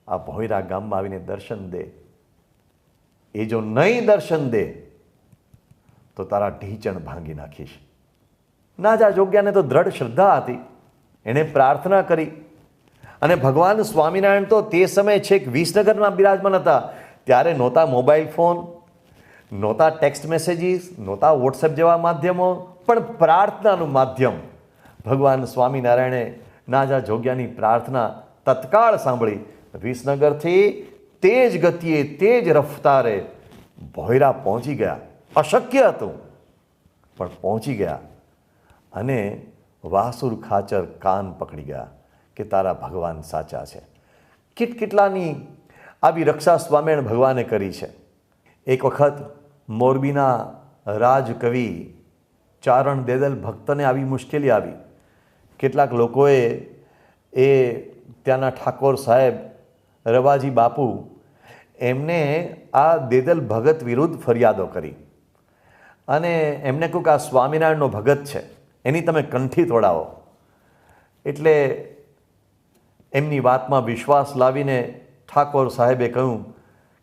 આ ભોયરા ગામમાં આવીને દર્શન દે. એ જો નહીં દર્શન દે તો તારા ઢીચણ ભાંગી નાખીશ. નાજા જોગ્યાને તો દ્રઢ શ્રદ્ધા હતી. એણે પ્રાર્થના કરી અને ભગવાન સ્વામિનારાયણ તો તે સમયે છેક વિસનગરમાં બિરાજમાન હતા. ત્યારે નહોતા મોબાઈલ ફોન, નહોતા ટેક્સ્ટ મેસેજીસ, નહોતા વોટ્સએપ જેવા માધ્યમો, પણ પ્રાર્થનાનું માધ્યમ. ભગવાન સ્વામિનારાયણે નાજા જોગ્યાની પ્રાર્થના તત્કાળ સાંભળી. વિસનગરથી તેજ ગતિએ, તેજ રફતારે ભોયરા પહોંચી ગયા. અશક્ય હતું પણ પહોંચી ગયા. અને વાસુર ખાચર કાન પકડી ગયા કે તારા ભગવાન સાચા છે. કેટલાની આવી રક્ષા સ્વામિનારાયણ ભગવાને કરી છે. એક વખત મોરબીના રાજકવિ ચારણ દેદલ ભક્તને આવી મુશ્કેલી આવી. કેટલાક લોકોએ એ ત્યાંના ઠાકોર સાહેબ રવાજી બાપુ એમને આ દેદલ ભગત વિરુદ્ધ ફરિયાદો કરી અને એમને કહ્યું કે આ સ્વામિનારાયણનો ભગત છે, એની તમે કંઠી તોડાવો. એટલે એમની વાતમાં વિશ્વાસ લાવીને ઠાકોર સાહેબે કહ્યું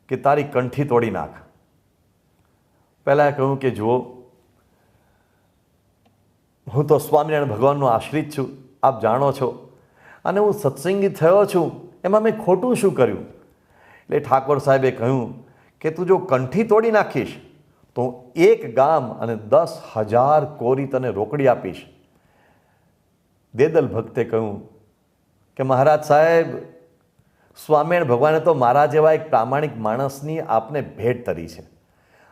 કે તારી કંઠી તોડી નાખ. પહેલાં કહ્યું કે જુઓ, હું તો સ્વામિનારાયણ ભગવાનનો આશ્રિત છું, આપ જાણો છો, અને હું સત્સંગી થયો છું, એમાં મેં ખોટું શું કર્યું? એટલે ઠાકોર સાહેબે કહ્યું કે તું જો કંઠી તોડી નાખીશ તો 1 ગામ અને 10,000 કોરી તને રોકડી આપીશ. દેદલ ભક્તે કહ્યું કે મહારાજ સાહેબ, સ્વામિનારાયણ ભગવાને તો મારા જેવા એક પ્રામાણિક માણસની આપને ભેટ ધરી છે,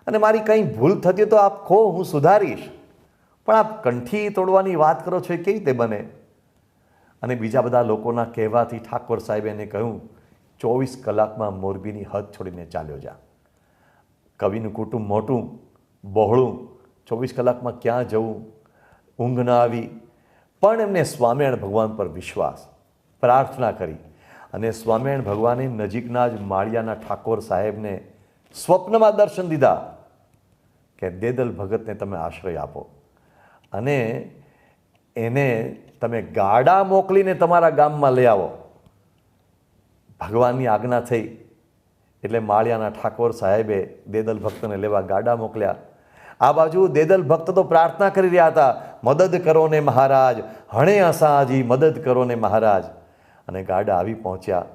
અને મારી કંઈ ભૂલ થતી તો આપ કહો, હું સુધારીશ, પણ આપ કંઠી તોડવાની વાત કરો છો, એ કેવી રીતે બને? અને બીજા બધા લોકોના કહેવાથી ઠાકોર સાહેબે એને કહ્યું 24 કલાકમાં મોરબીની હદ છોડીને ચાલ્યો જા. કવિનું કુટુંબ મોટું બહોળું, 24 કલાકમાં ક્યાં જવું? ઊંઘ ન આવી, પણ એમને સ્વામિનારાયણ ભગવાન પર વિશ્વાસ, પ્રાર્થના કરી, અને સ્વામિનારાયણ ભગવાને નજીકના જ માળિયાના ઠાકોર સાહેબને સ્વપ્નમાં દર્શન દીધા કે દેદલ ભગતને તમે આશ્રય આપો અને એને તમે ગાડા મોકલીને તમારા ગામમાં લઈ આવો. ભગવાનની આજ્ઞા થઈ એટલે માળિયાના ઠાકોર સાહેબે દેદલ ભક્તને લેવા ગાડા મોકલ્યા. આ બાજુ દેદલ ભક્ત તો પ્રાર્થના કરી રહ્યા હતા, મદદ કરો ને મહારાજ, હણે અસાજી મદદ કરો ને મહારાજ. અને ગાડા આવી પહોંચ્યા.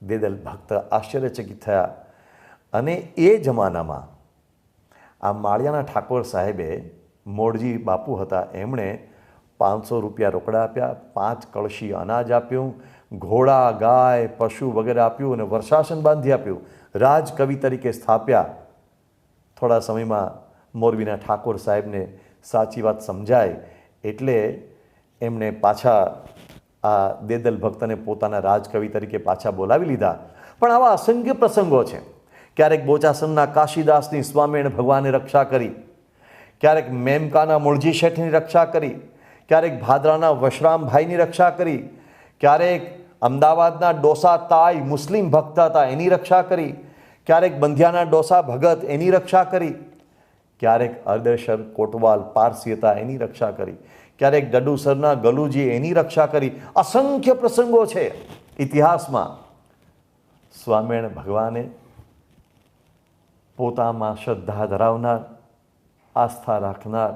દેદલ ભક્ત આશ્ચર્યચકિત થયા. અને એ જમાનામાં આ માળિયાના ઠાકોર સાહેબે, મોડજી બાપુ હતા, એમણે 500 રૂપિયા રોકડા આપ્યા, 5 કળશી અનાજ આપ્યું, ઘોડા, ગાય, પશુ વગેરે આપ્યું, અને વર્ષાસન બાંધી આપ્યું. રાજકવિ તરીકે સ્થાપ્યા. થોડા સમયમાં મોરબીના ઠાકોર સાહેબને સાચી વાત સમજાય એટલે એમણે પાછા આ દેદલ ભક્તને પોતાના રાજકવિ તરીકે પાછા બોલાવી લીધા. પણ આવા અસંખ્ય પ્રસંગો છે. ક્યારેક બોચાસનના કાશીદાસની સ્વામિનારાયણ ભગવાને રક્ષા કરી, ક્યારેક મેમકાના મૂળજી શેઠની રક્ષા કરી, ક્યારેક ભાદરાના વશરામભાઈની રક્ષા કરી, ક્યારેક અમદાવાદના ડોસા તાઈ મુસ્લિમ ભક્ત હતા એની રક્ષા કરી, ક્યારેક બંધિયાના ડોસા ભગત એની રક્ષા કરી, ક્યારેક અર્દેશર કોટવાલ પારસી હતા એની રક્ષા કરી, ક્યારેક ડડુસરના ગલુજી એની રક્ષા કરી. અસંખ્ય પ્રસંગો છે ઇતિહાસમાં. સ્વામિનારાયણ ભગવાને પોતામાં શ્રદ્ધા ધરાવનાર, આસ્થા રાખનાર,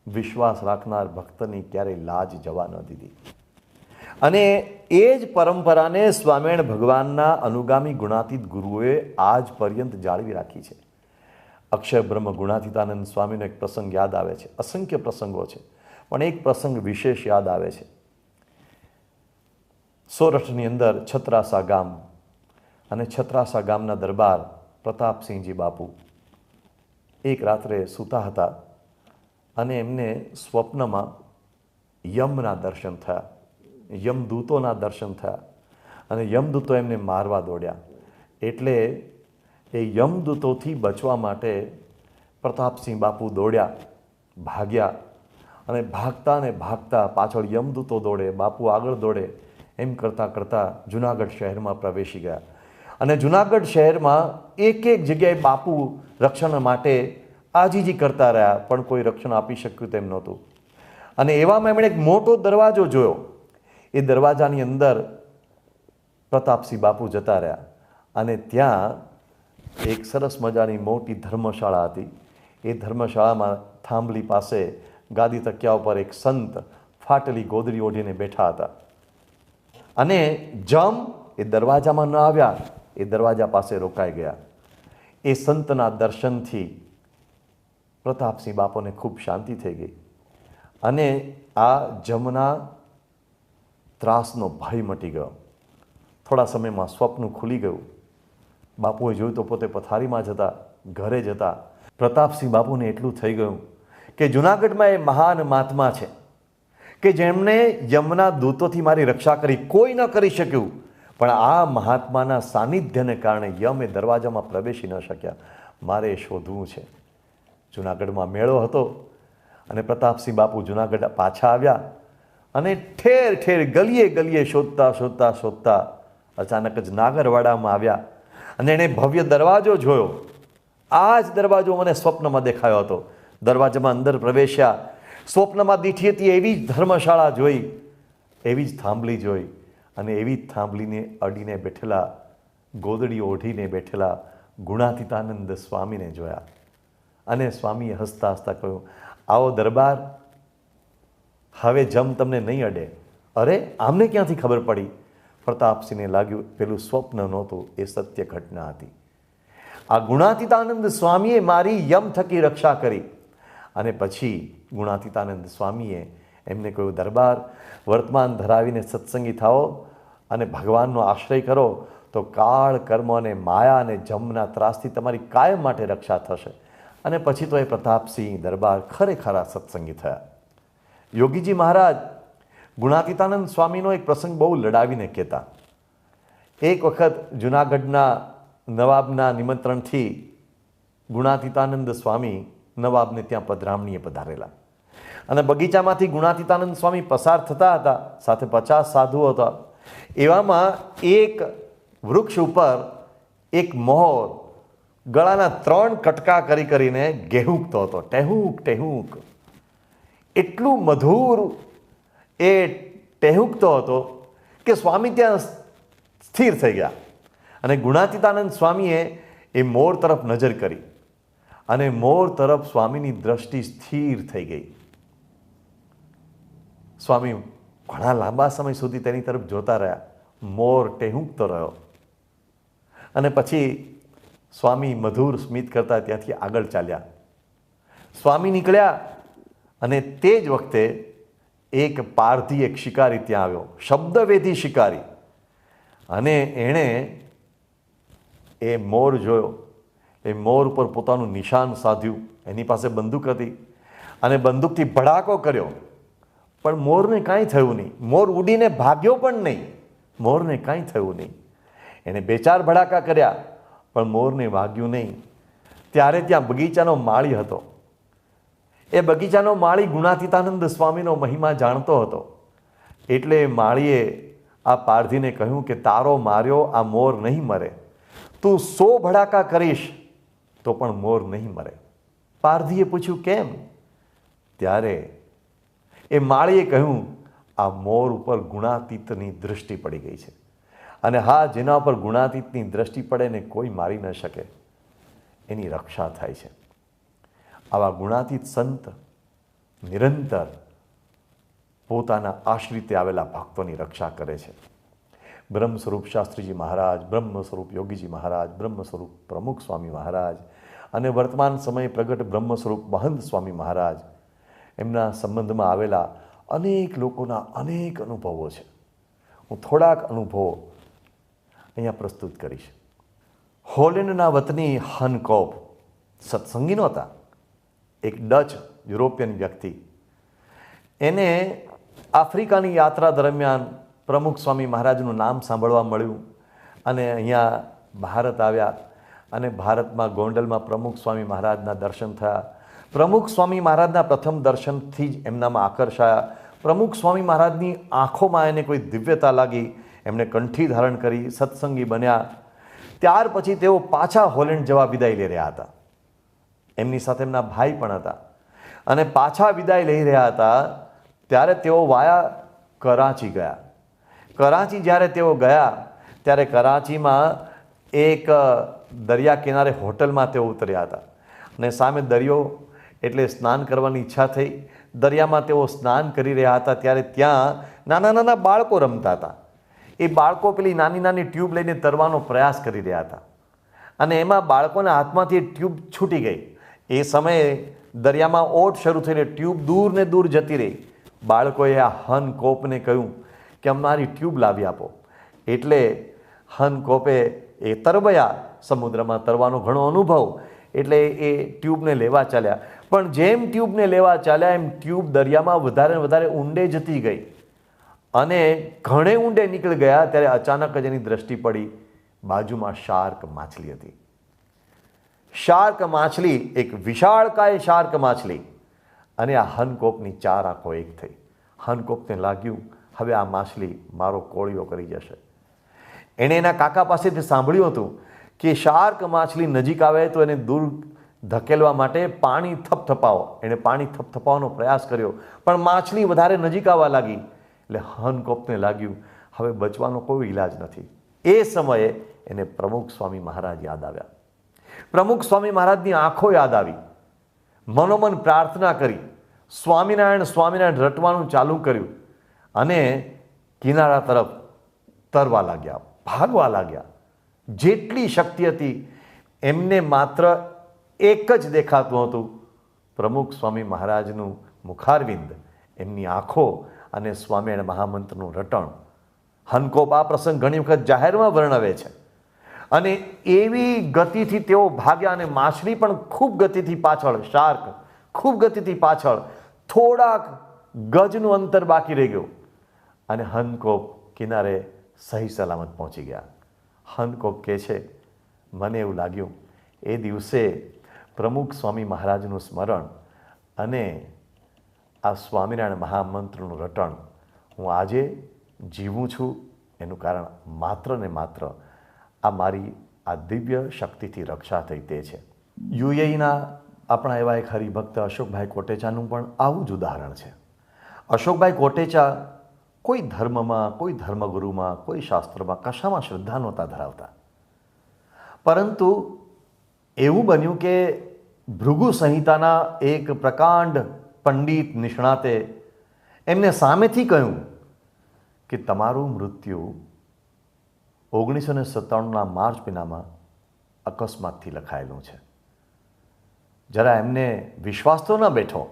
વિશ્વાસ રાખનાર ભક્તની ક્યારેય લાજ જવા ન દીધી. અને એ જ પરંપરાને સ્વામિનારાયણ ભગવાનના અનુગામી ગુણાતીત ગુરુઓએ આજ પર્યંત જાળવી રાખી છે. અક્ષર બ્રહ્મ ગુણાતીતાનંદ સ્વામીનો એક પ્રસંગ યાદ આવે છે. અસંખ્ય પ્રસંગો છે, પણ એક પ્રસંગ વિશેષ યાદ આવે છે. સોરઠની અંદર છત્રાસા ગામ, અને છત્રાસા ગામના દરબાર પ્રતાપસિંહજી બાપુ એક રાત્રે સૂતા હતા અને એમને સ્વપ્નમાં યમના દર્શન થયા, યમદૂતોના દર્શન થયા, અને યમદૂતો એમને મારવા દોડ્યા. એટલે એ યમદૂતોથી બચવા માટે પ્રતાપસિંહ બાપુ દોડ્યા, ભાગ્યા, અને ભાગતા પાછળ યમદૂતો દોડે, બાપુ આગળ દોડે. એમ કરતાં કરતાં જુનાગઢ શહેરમાં પ્રવેશી ગયા. અને જુનાગઢ શહેરમાં એક જગ્યાએ બાપુ રક્ષણ માટે આજીજી કરતા રહ્યા, પણ કોઈ રક્ષણ આપી શક્યું તેમ નહોતું. અને એવામાં એમણે એક મોટો દરવાજો જોયો. એ દરવાજાની અંદર પ્રતાપસિંહ બાપુ જતા રહ્યા, અને ત્યાં એક સરસ મજાની મોટી ધર્મશાળા હતી. એ ધર્મશાળામાં થાંભલી પાસે ગાદી તકિયા ઉપર એક સંત ફાટેલી ગોદડી ઓઢીને બેઠા હતા. અને જમ એ દરવાજામાં ન આવ્યા, એ દરવાજા પાસે રોકાઈ ગયા. એ સંતના દર્શનથી પ્રતાપસિંહ બાપુને ખૂબ શાંતિ થઈ ગઈ, અને આ જમના ત્રાસનો ભય મટી ગયો. થોડા સમયમાં સ્વપ્ન ખુલી ગયું. બાપુએ જોયું તો પોતે પથારીમાં જતા, ઘરે જતા. પ્રતાપસિંહ બાપુને એટલું થઈ ગયું કે જુનાગઢમાં એ મહાન મહાત્મા છે કે જેમણે યમના દૂતોથી મારી રક્ષા કરી, કોઈ ન કરી શક્યું. પણ આ મહાત્માના સાનિધ્યને કારણે યમ એ દરવાજામાં પ્રવેશી ન શક્યા. મારે એ શોધવું છે. જુનાગઢમાં મેળો હતો, અને પ્રતાપસિંહ બાપુ જુનાગઢ પાછા આવ્યા, અને ઠેર ઠેર ગલીએ શોધતા અચાનક જ નાગરવાડામાં આવ્યા, અને એણે ભવ્ય દરવાજો જોયો. આ જ દરવાજો મને સ્વપ્નમાં દેખાયો હતો. દરવાજામાં અંદર પ્રવેશ્યા. સ્વપ્નમાં દીઠી હતી એવી જ ધર્મશાળા જોઈ, એવી જ થાંભલી જોઈ, અને એવી જ થાંભલીને અડીને બેઠેલા, ગોદડી ઓઢીને બેઠેલા ગુણાતીતાનંદ સ્વામીને જોયા. અને સ્વામીએ હસતા હસતા કહ્યું, આવો દરબાર, હવે જમ તમને નહીં અડે. અરે, આમને ક્યાંથી ખબર પડી? પ્રતાપસિંહને લાગ્યું પેલું સ્વપ્ન નહોતું, એ સત્ય ઘટના હતી. આ ગુણાતીતાનંદ સ્વામીએ મારી યમ થકી રક્ષા કરી. અને પછી ગુણાતીતાનંદ સ્વામીએ એમને કહ્યું, દરબાર, વર્તમાન ધરાવીને સત્સંગી થાઓ અને ભગવાનનો આશ્રય કરો તો કાળ, કર્મ અને માયા અને જમના ત્રાસથી તમારી કાયમ માટે રક્ષા થશે. અને પછી તો એ પ્રતાપસિંહ દરબાર ખરેખરા સત્સંગી થયા. યોગીજી મહારાજ ગુણાતીતાનંદ સ્વામીનો એક પ્રસંગ બહુ લડાવીને કહેતા. એક વખત જુનાગઢના નવાબના નિમંત્રણથી ગુણાતીતાનંદ સ્વામી નવાબને ત્યાં પધરામણીએ પધારેલા. અને બગીચામાંથી ગુણાતીતાનંદ સ્વામી પસાર થતા હતા, સાથે 50 સાધુઓ હતા. એવામાં એક વૃક્ષ ઉપર એક મોર ગળાના 3 કટકા કરીને ઘેહૂકતો હતો, ટેહૂક ટેહૂક. એટલું મધુર એ ટેહૂકતો હતો કે સ્વામી ત્યાં સ્થિર થઈ ગયા. અને ગુણાતીતાનંદ સ્વામીએ એ મોર તરફ નજર કરી અને મોર તરફ સ્વામીની દ્રષ્ટિ સ્થિર થઈ ગઈ. સ્વામી ઘણા લાંબા સમય સુધી તેની તરફ જોતા રહ્યા. મોર ટેહૂકતો રહ્યો. અને પછી સ્વામી મધુર સ્મિત કરતા ત્યાંથી આગળ ચાલ્યા. સ્વામી નીકળ્યા અને તે જ વખતે એક પારધી, એક શિકારી ત્યાં આવ્યો, શબ્દવેધી શિકારી. અને એણે એ મોર જોયો. એ મોર ઉપર પોતાનું નિશાન સાધ્યું. એની પાસે બંદૂક હતી અને બંદૂકથી ભડાકો કર્યો, પણ મોરને કાંઈ થયું નહીં. મોર ઉડીને ભાગ્યો પણ નહીં. મોરને કાંઈ થયું નહીં. એણે 2-4 ભડાકા કર્યા, પણ મોરને વાગ્યું નહીં. ત્યારે ત્યાં બગીચાનો માળી હતો. એ બગીચાનો માળી ગુણાતીતાનંદ સ્વામીનો મહિમા જાણતો હતો. એટલે માળીએ આ પારધીને કહ્યું કે તારો માર્યો આ મોર નહીં મરે. તું 100 ભડાકા કરીશ તો પણ મોર નહીં મરે. પારધીએ પૂછ્યું, કેમ? ત્યારે એ માળીએ કહ્યું, આ મોર ઉપર ગુણાતીતની દૃષ્ટિ પડી ગઈ છે. અને હા, જેના ઉપર ગુણાતીતની દ્રષ્ટિ પડે ને કોઈ મારી ન શકે, એની રક્ષા થાય છે. આવા ગુણાતીત સંત નિરંતર પોતાના આશ્રિતે આવેલા ભક્તોની રક્ષા કરે છે. બ્રહ્મ સ્વરૂપ શાસ્ત્રીજી મહારાજ, બ્રહ્મ સ્વરૂપ યોગીજી મહારાજ, બ્રહ્મ સ્વરૂપ પ્રમુખ સ્વામી મહારાજ અને વર્તમાન સમયે પ્રગટ બ્રહ્મ સ્વરૂપ મહંત સ્વામી મહારાજ, એમના સંબંધમાં આવેલા અનેક લોકોના અનેક અનુભવો છે. હું થોડાક અનુભવો અહીંયા પ્રસ્તુત કરીશ. હોલેન્ડના વતની હન કોપ સત્સંગી નહોતા. એક ડચ યુરોપિયન વ્યક્તિ. એને આફ્રિકાની યાત્રા દરમિયાન પ્રમુખ સ્વામી મહારાજનું નામ સાંભળવા મળ્યું અને અહીંયા ભારત આવ્યા અને ભારતમાં ગોંડલમાં પ્રમુખ સ્વામી મહારાજના દર્શન થયા. પ્રમુખ સ્વામી મહારાજના પ્રથમ દર્શનથી જ એમનામાં આકર્ષાયા. પ્રમુખ સ્વામી મહારાજની આંખોમાં એને કોઈ દિવ્યતા લાગી. એમણે કંઠી ધારણ કરી, સત્સંગી બન્યા. ત્યાર પછી તેઓ પાછા હોલેન્ડ જવા વિદાય લઈ રહ્યા હતા. એમની સાથે એમના ભાઈ પણ હતા. અને પાછા વિદાય લઈ રહ્યા હતા ત્યારે તેઓ વાયા કરાચી ગયા. કરાચી જ્યારે તેઓ ગયા ત્યારે કરાચીમાં એક દરિયા કિનારે હોટલમાં તેઓ ઉતર્યા હતા. અને સામે દરિયો એટલે સ્નાન કરવાની ઈચ્છા થઈ. દરિયામાં તેઓ સ્નાન કરી રહ્યા હતા ત્યારે ત્યાં નાના નાના બાળકો રમતા હતા. એ બાળકો પેલી નાની નાની ટ્યુબ લઈને તરવાનો પ્રયાસ કરી રહ્યા હતા. અને એમાં બાળકોના હાથમાંથી ટ્યુબ છૂટી ગઈ. એ સમયે દરિયામાં ઓટ શરૂ થઈને ટ્યુબ દૂર ને દૂર જતી રહી. બાળકોએ આ હન કોપને કહ્યું કે અમારી ટ્યુબ લાવી આપો. એટલે હન કોપે એ તરવયા. સમુદ્રમાં તરવાનો ઘણો અનુભવ એટલે એ ટ્યુબને લેવા ચાલ્યા. પણ જેમ ટ્યુબને લેવા ચાલ્યા એમ ટ્યુબ દરિયામાં વધારે ને વધારે ઊંડે જતી ગઈ અને ઘણે ઊંડે નીકળી ગયા ત્યારે અચાનક જ એની દ્રષ્ટિ પડી. બાજુમાં શાર્ક માછલી હતી. શાર્ક માછલી, એક વિશાળકાય શાર્ક માછલી. અને આ હનકોપની 4 આંખો એક થઈ. હનકોપને લાગ્યું હવે આ માછલી મારો કોળિયો કરી જશે. એણે એના કાકા પાસેથી સાંભળ્યું હતું કે શાર્ક માછલી નજીક આવે તો એને દૂર ધકેલવા માટે પાણી થપથપાવો. એણે પાણી થપથપાવવાનો પ્રયાસ કર્યો પણ માછલી વધારે નજીક આવવા લાગી. એટલે હનકોપને લાગ્યું હવે બચવાનો કોઈ ઈલાજ નથી. એ સમયે એને પ્રમુખ સ્વામી મહારાજ યાદ આવ્યા. પ્રમુખ સ્વામી મહારાજની આંખો યાદ આવી. મનોમન પ્રાર્થના કરી, સ્વામિનારાયણ સ્વામિનારાયણ રટવાનું ચાલુ કર્યું અને કિનારા તરફ તરવા લાગ્યા, ભાગવા લાગ્યા. જેટલી શક્તિ હતી એમને માત્ર એક જ દેખાતું હતું, પ્રમુખ સ્વામી મહારાજનું મુખારવિંદ, એમની આંખો અને સ્વામિનારાયણ મહામંત્રનું રટણ. હનકોપ આ પ્રસંગ ઘણી વખત જાહેરમાં વર્ણવે છે. અને એવી ગતિથી તેઓ ભાગ્યા અને માછલી પણ ખૂબ ગતિથી પાછળ, શાર્ક ખૂબ ગતિથી પાછળ, થોડાક ગજનું અંતર બાકી રહી ગયું અને હનકોપ કિનારે સહી સલામત પહોંચી ગયા. હનકોપ કહે છે, મને એવું લાગ્યું એ દિવસે પ્રમુખ સ્વામી મહારાજનું સ્મરણ અને આ સ્વામિનારાયણ મહામંત્રનું રટણ હું આજે જીવું છું એનું કારણ માત્ર ને માત્ર આ મારી આ દિવ્ય શક્તિથી રક્ષા થઈ તે છે. યુએઈના આપણા એવા એક હરિભક્ત અશોકભાઈ કોટેચાનું પણ આવું જ ઉદાહરણ છે. અશોકભાઈ કોટેચા કોઈ ધર્મમાં, કોઈ ધર્મગુરુમાં, કોઈ શાસ્ત્રમાં, કશામાં શ્રદ્ધા નહોતા ધરાવતા. પરંતુ એવું બન્યું કે ભૃગુ સંહિતાના એક પ્રકાંડ પંડિત નિષ્ણાતે એમને સામેથી કહ્યું કે તમારું મૃત્યુ 1997ના માર્ચ મહિનામાં અકસ્માતથી લખાયેલું છે. જરા એમને વિશ્વાસ તો ન બેઠો,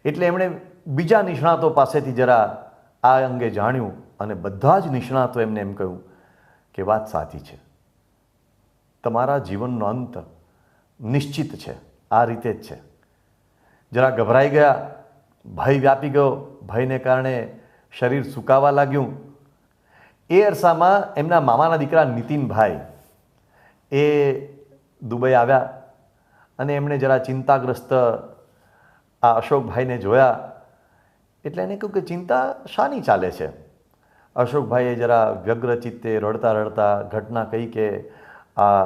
એટલે એમણે બીજા નિષ્ણાતો પાસેથી જરા આ અંગે જાણ્યું અને બધા જ નિષ્ણાતો એમને એમ કહ્યું કે વાત સાચી છે, તમારા જીવનનો અંત નિશ્ચિત છે, આ રીતે જ છે. જરા ગભરાઈ ગયા, ભય વ્યાપી ગયો, ભયને કારણે શરીર સુકાવા લાગ્યું. એ અરસામાં એમના મામાના દીકરા નીતિનભાઈ એ દુબઈ આવ્યા અને એમણે જરા ચિંતાગ્રસ્ત આ અશોકભાઈને જોયા. એટલે એને કહ્યું કે ચિંતા શાની ચાલે છે? અશોકભાઈએ જરા વ્યગ્ર ચિત્તે રડતા રડતા ઘટના કહી કે આ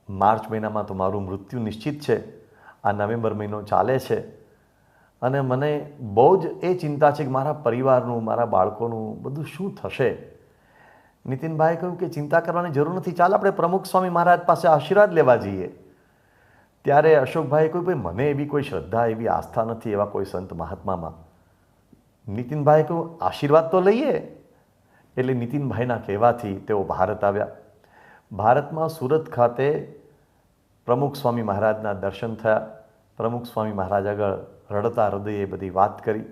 માર્ચ મહિનામાં તો મારું મૃત્યુ નિશ્ચિત છે, આ નવેમ્બર મહિનો ચાલે છે અને મને બહુ જ એ ચિંતા છે કે મારા પરિવારનું, મારા બાળકોનું બધું શું થશે. નીતિનભાઈએ કહ્યું કે ચિંતા કરવાની જરૂર નથી, ચાલ આપણે પ્રમુખ સ્વામી મહારાજ પાસે આશીર્વાદ લેવા જઈએ. ત્યારે અશોકભાઈએ કહ્યું ભાઈ મને એવી કોઈ શ્રદ્ધા, એવી આસ્થા નથી એવા કોઈ સંત મહાત્મામાં. નીતિનભાઈએ કહ્યું આશીર્વાદ તો લઈએ. એટલે નીતિનભાઈના કહેવાથી તેઓ ભારત આવ્યા. ભારતમાં સુરત ખાતે પ્રમુખ સ્વામી મહારાજના દર્શન થયા. પ્રમુખ સ્વામી મહારાજ આગળ રડતા હૃદયે બધી વાત કરી.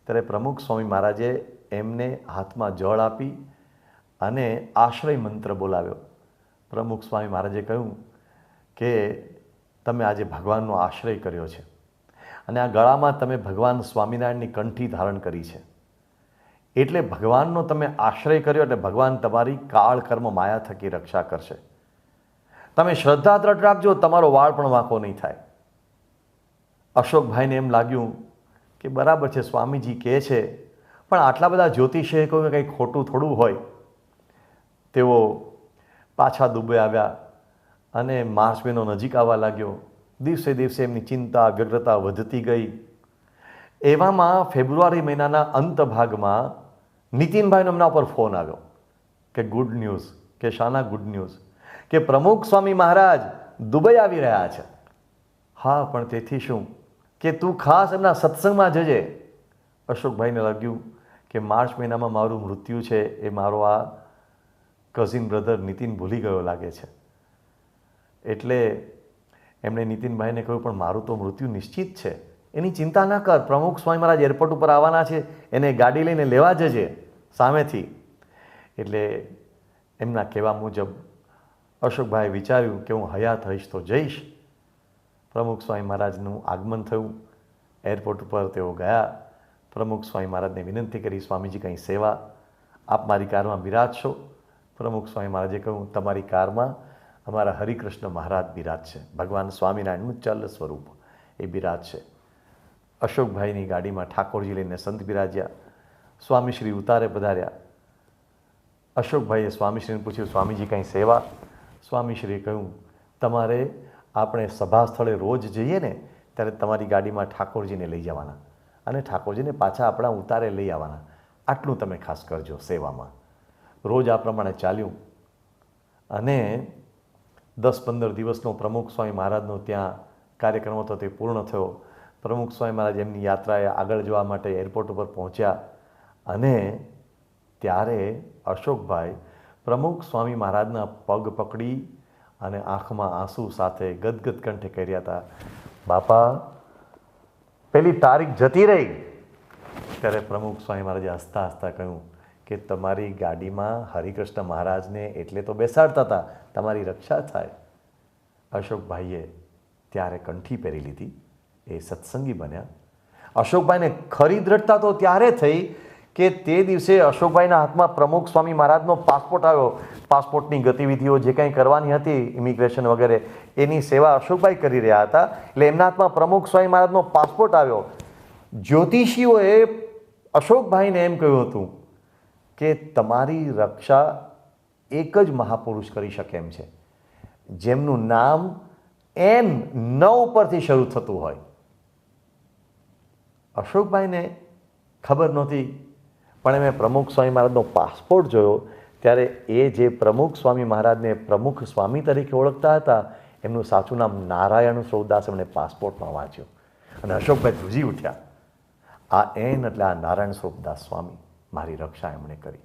ત્યારે પ્રમુખ સ્વામી મહારાજે એમને હાથમાં જળ આપી અને આશ્રય મંત્ર બોલાવ્યો. પ્રમુખ સ્વામી મહારાજે કહ્યું કે તમે આજે ભગવાનનો આશ્રય કર્યો છે અને આ ગળામાં તમે ભગવાન સ્વામિનારાયણની કંઠી ધારણ કરી છે, એટલે ભગવાનનો તમે આશ્રય કર્યો એટલે ભગવાન તમારી કાળ કર્મ માયા થકી રક્ષા કરશે. તમે શ્રદ્ધા દ્રઢ રાખજો, તમારો વાળ પણ વાંકો નહીં થાય. અશોકભાઈને એમ લાગ્યું કે બરાબર છે, સ્વામીજી કહે છે, પણ આટલા બધા જ્યોતિષે કહ્યું કે કંઈ ખોટું થોડું હોય. તેઓ પાછા દુબઈ આવ્યા અને માર્ચ મહિનો નજીક આવવા લાગ્યો. દિવસે દિવસે એમની ચિંતા, વ્યગ્રતા વધતી ગઈ. એવામાં ફેબ્રુઆરી મહિનાના અંત ભાગમાં નીતિનભાઈનો એમના ઉપર ફોન આવ્યો કે ગુડ ન્યૂઝ. કે શાના ગુડ ન્યૂઝ? કે પ્રમુખ સ્વામી મહારાજ દુબઈ આવી રહ્યા છે. હા, પણ તેથી શું? કે તું ખાસ એમના સત્સંગમાં જજે. અશોકભાઈને લાગ્યું કે માર્ચ મહિનામાં મારું મૃત્યુ છે એ મારો આ કઝિન બ્રધર નીતિન ભૂલી ગયો લાગે છે. એટલે એમણે નીતિનભાઈને કહ્યું પણ મારું તો મૃત્યુ નિશ્ચિત છે, એની ચિંતા ના કર. પ્રમુખ સ્વામી મહારાજ એરપોર્ટ ઉપર આવવાના છે, એને ગાડી લઈને લેવા જજે સામેથી. એટલે એમના કહેવા મુજબ અશોકભાઈએ વિચાર્યું કે હું હયાત હઈશ તો જઈશ. પ્રમુખ સ્વામી મહારાજનું આગમન થયું. એરપોર્ટ ઉપર તેઓ ગયા. પ્રમુખ સ્વામી મહારાજને વિનંતી કરી, સ્વામીજી કંઈ સેવા, આપ મારી કારમાં બિરાજશો. પ્રમુખ સ્વામી મહારાજે કહ્યું તમારી કારમાં અમારા હરિકૃષ્ણ મહારાજ બિરાજ છે, ભગવાન સ્વામિનારાયણનું ચલ સ્વરૂપ એ બિરાજ છે. અશોકભાઈની ગાડીમાં ઠાકોરજી લઈને સંત બિરાજ્યા. સ્વામીશ્રી ઉતારે પધાર્યા. અશોકભાઈએ સ્વામીશ્રીને પૂછ્યું સ્વામીજી કંઈ સેવા? સ્વામીશ્રીએ કહ્યું તમારે આપણે સભા સ્થળે રોજ જઈએ ને ત્યારે તમારી ગાડીમાં ઠાકોરજીને લઈ જવાના અને ઠાકોરજીને પાછા આપણા ઉતારે લઈ આવવાના. આટલું તમે ખાસ કરજો સેવામાં. રોજ આ પ્રમાણે ચાલ્યું અને 10-15 દિવસનો પ્રમુખ સ્વામી મહારાજનો ત્યાં કાર્યક્રમ હતો તે પૂર્ણ થયો. પ્રમુખ સ્વામી મહારાજ એમની યાત્રાએ આગળ જવા માટે એરપોર્ટ ઉપર પહોંચ્યા અને ત્યારે અશોકભાઈ પ્રમુખ સ્વામી મહારાજના પગ પકડી અને આંખમાં આંસુ સાથે ગદગદ કંઠે કર્યા હતા, બાપા પેલી તારીખ જતી રહી. ત્યારે પ્રમુખ સ્વામી મહારાજે હસતા હસતા કહ્યું કે તમારી ગાડીમાં હરિકૃષ્ણ મહારાજને એટલે તો બેસાડતા હતા, તમારી રક્ષા થાય. અશોકભાઈએ ત્યારે કંઠી પહેરી લીધી, એ સત્સંગી બન્યા. અશોકભાઈને ખરી દ્રઢતા તો ત્યારે થઈ કે તે દિવસે અશોકભાઈના હાથમાં પ્રમુખ સ્વામી મહારાજનો પાસપોર્ટ આવ્યો. પાસપોર્ટની ગતિવિધિઓ જે કંઈ કરવાની હતી, ઇમિગ્રેશન વગેરે, એની સેવા અશોકભાઈ કરી રહ્યા હતા. એટલે એમના હાથમાં પ્રમુખ સ્વામી મહારાજનો પાસપોર્ટ આવ્યો. જ્યોતિષીઓએ અશોકભાઈને એમ કહ્યું હતું કે તમારી રક્ષા એક જ મહાપુરુષ કરી શકે એમ છે, જેમનું નામ N9 પરથી શરૂ થતું હોય. અશોકભાઈને ખબર નહોતી, પણ મેં પ્રમુખ સ્વામી મહારાજનો પાસપોર્ટ જોયો ત્યારે એ જે પ્રમુખ સ્વામી મહારાજને પ્રમુખ સ્વામી તરીકે ઓળખતા હતા, એમનું સાચું નામ નારાયણ સ્વરૂપદાસ એમણે પાસપોર્ટમાં વાંચ્યું અને અશોકભાઈ ધ્રુજી ઉઠ્યા. આ N એટલે આ નારાયણ સ્વરૂપદાસ સ્વામી, મારી રક્ષા એમણે કરી.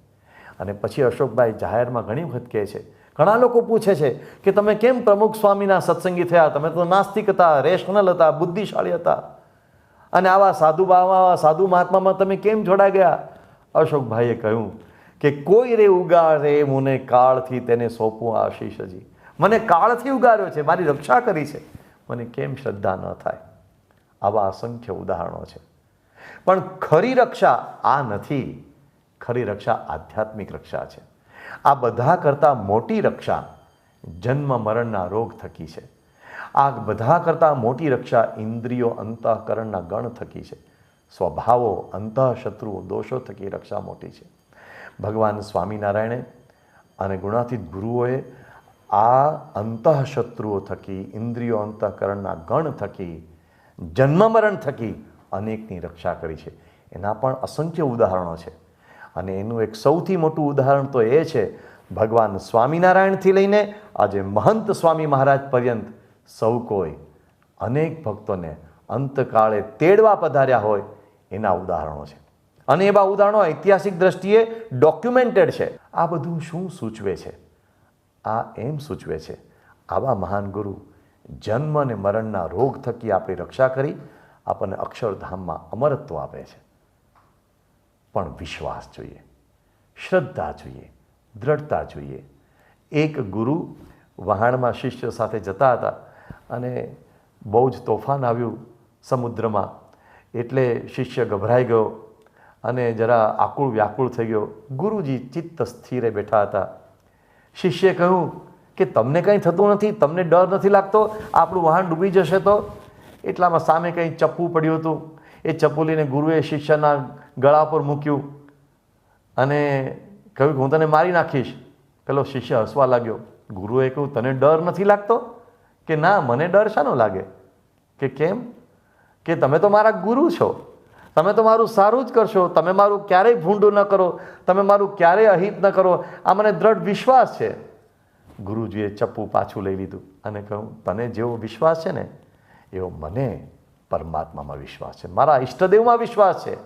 અને પછી અશોકભાઈ જાહેરમાં ઘણી વખત કહે છે, ઘણા લોકો પૂછે છે કે તમે કેમ પ્રમુખ સ્વામીના સત્સંગી થયા, તમે તો નાસ્તિક હતા, રેશનલ હતા, બુદ્ધિશાળી હતા, અને આવા સાધુ મહાત્મામાં તમે કેમ જોડાઈ ગયા? અશોકભાઈએ કહ્યું કે કોઈ રે ઉગારે મને કાળથી તેને સોંપું આશીષજી. મને કાળથી ઉગાર્યો છે, મારી રક્ષા કરી છે, મને કેમ શ્રદ્ધા ન થાય? આવા અસંખ્ય ઉદાહરણો છે. પણ ખરી રક્ષા આ નથી. ખરી રક્ષા આધ્યાત્મિક રક્ષા છે. આ બધા કરતાં મોટી રક્ષા જન્મ મરણના રોગ થકી છે. આ બધા કરતાં મોટી રક્ષા ઇન્દ્રિયો અંતઃકરણના ગણ થકી છે. સ્વભાવો અંતઃશત્રુઓ દોષો થકી રક્ષા મોટી છે. ભગવાન સ્વામિનારાયણે અને ગુણાતીત ગુરુઓએ આ અંતઃશત્રુઓ થકી, ઇન્દ્રિયો અંતઃકરણના ગણ થકી, જન્મ મરણ થકી અનેકની રક્ષા કરી છે. એના પણ અસંખ્ય ઉદાહરણો છે. અને એનું એક સૌથી મોટું ઉદાહરણ તો એ છે, ભગવાન સ્વામિનારાયણથી લઈને આજે મહંત સ્વામી મહારાજ પર્યંત સૌ કોઈ અનેક ભક્તોને અંતકાળે તેડવા પધાર્યા હોય એના ઉદાહરણો છે. અને એવા ઉદાહરણો ઐતિહાસિક દ્રષ્ટિએ ડોક્યુમેન્ટેડ છે. આ બધું શું સૂચવે છે? આ એમ સૂચવે છે, આવા મહાન ગુરુ જન્મ અને મરણના રોગ થકી આપણી રક્ષા કરી આપણને અક્ષરધામમાં અમરત્વ આપે છે. પણ વિશ્વાસ જોઈએ, શ્રદ્ધા જોઈએ, દ્રઢતા જોઈએ. એક ગુરુ વહાણમાં શિષ્ય સાથે જતા હતા અને બહુ જ તોફાન આવ્યું સમુદ્રમાં. એટલે શિષ્ય ગભરાઈ ગયો અને જરા આકુળ વ્યાકુળ થઈ ગયો. ગુરુજી ચિત્ત સ્થિરે બેઠા હતા. શિષ્યએ કહ્યું કે તમને કંઈ થતું નથી, તમને ડર નથી લાગતો આપણું વહાણ ડૂબી જશે તો? એટલામાં સામે કંઈ ચપ્પુ પડ્યું હતું. એ ચપ્પુ લઈને ગુરુએ શિષ્યના ગળા પર મૂક્યું અને કહ્યું કે હું તને મારી નાખીશ. પેલો શિષ્ય હસવા લાગ્યો. ગુરુએ કહ્યું તને ડર નથી લાગતો? કે ના, મને ડર શાનો લાગે? કે કેમ? કે તમે તો મારા ગુરુ છો, તમે તો મારું સારું જ કરશો, તમે મારું ક્યારેય ભૂંડું ન કરો, તમે મારું ક્યારેય અહિત ન કરો, આ મને દ્રઢ વિશ્વાસ છે. ગુરુજીએ ચપ્પુ પાછું લઈ લીધું અને કહ્યું તને જેવો વિશ્વાસ છે ને એવો મને પરમાત્મામાં વિશ્વાસ છે, મારા ઈષ્ટદેવમાં વિશ્વાસ છે.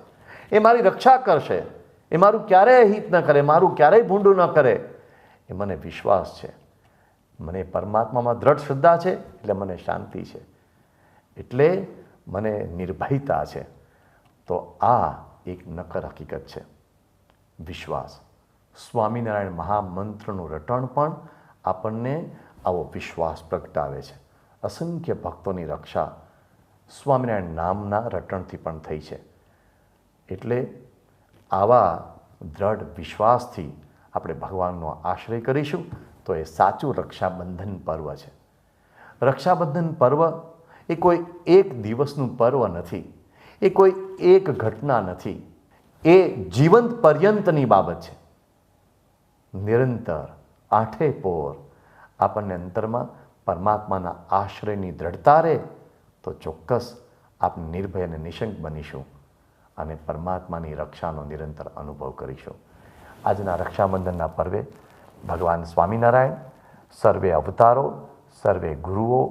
એ મારી રક્ષા કરશે, એ મારું ક્યારેય હિત ન કરે, મારું ક્યારેય ભૂંડું ન કરે, એ મને વિશ્વાસ છે. મને પરમાત્મામાં દ્રઢ શ્રદ્ધા છે એટલે મને શાંતિ છે, એટલે મને નિર્ભયતા છે. તો આ એક નક્કર હકીકત છે, વિશ્વાસ. સ્વામિનારાયણ મહામંત્રનું રટણ પણ આપણને આવો વિશ્વાસ પ્રગટાવે છે. અસંખ્ય ભક્તોની રક્ષા સ્વામિનારાયણ નામના રટણથી પણ થઈ છે. એટલે આવા દ્રઢ વિશ્વાસથી આપણે ભગવાનનો આશ્રય કરીશું તો એ સાચું રક્ષાબંધન પર્વ છે. રક્ષાબંધન પર્વ એ કોઈ એક દિવસનું પર્વ નથી, એ કોઈ એક ઘટના નથી, એ જીવંત પર્યંતની બાબત છે. નિરંતર આઠે પોર આપણને અંતરમાં પરમાત્માના આશ્રયની દ્રઢતા રહે તો ચોક્કસ આપણે નિર્ભય અને નિશંક બનીશું અને પરમાત્માની રક્ષાનો નિરંતર અનુભવ કરીશું. આજના રક્ષાબંધનના પર્વે ભગવાન સ્વામિનારાયણ, સર્વે અવતારો, સર્વે ગુરુઓ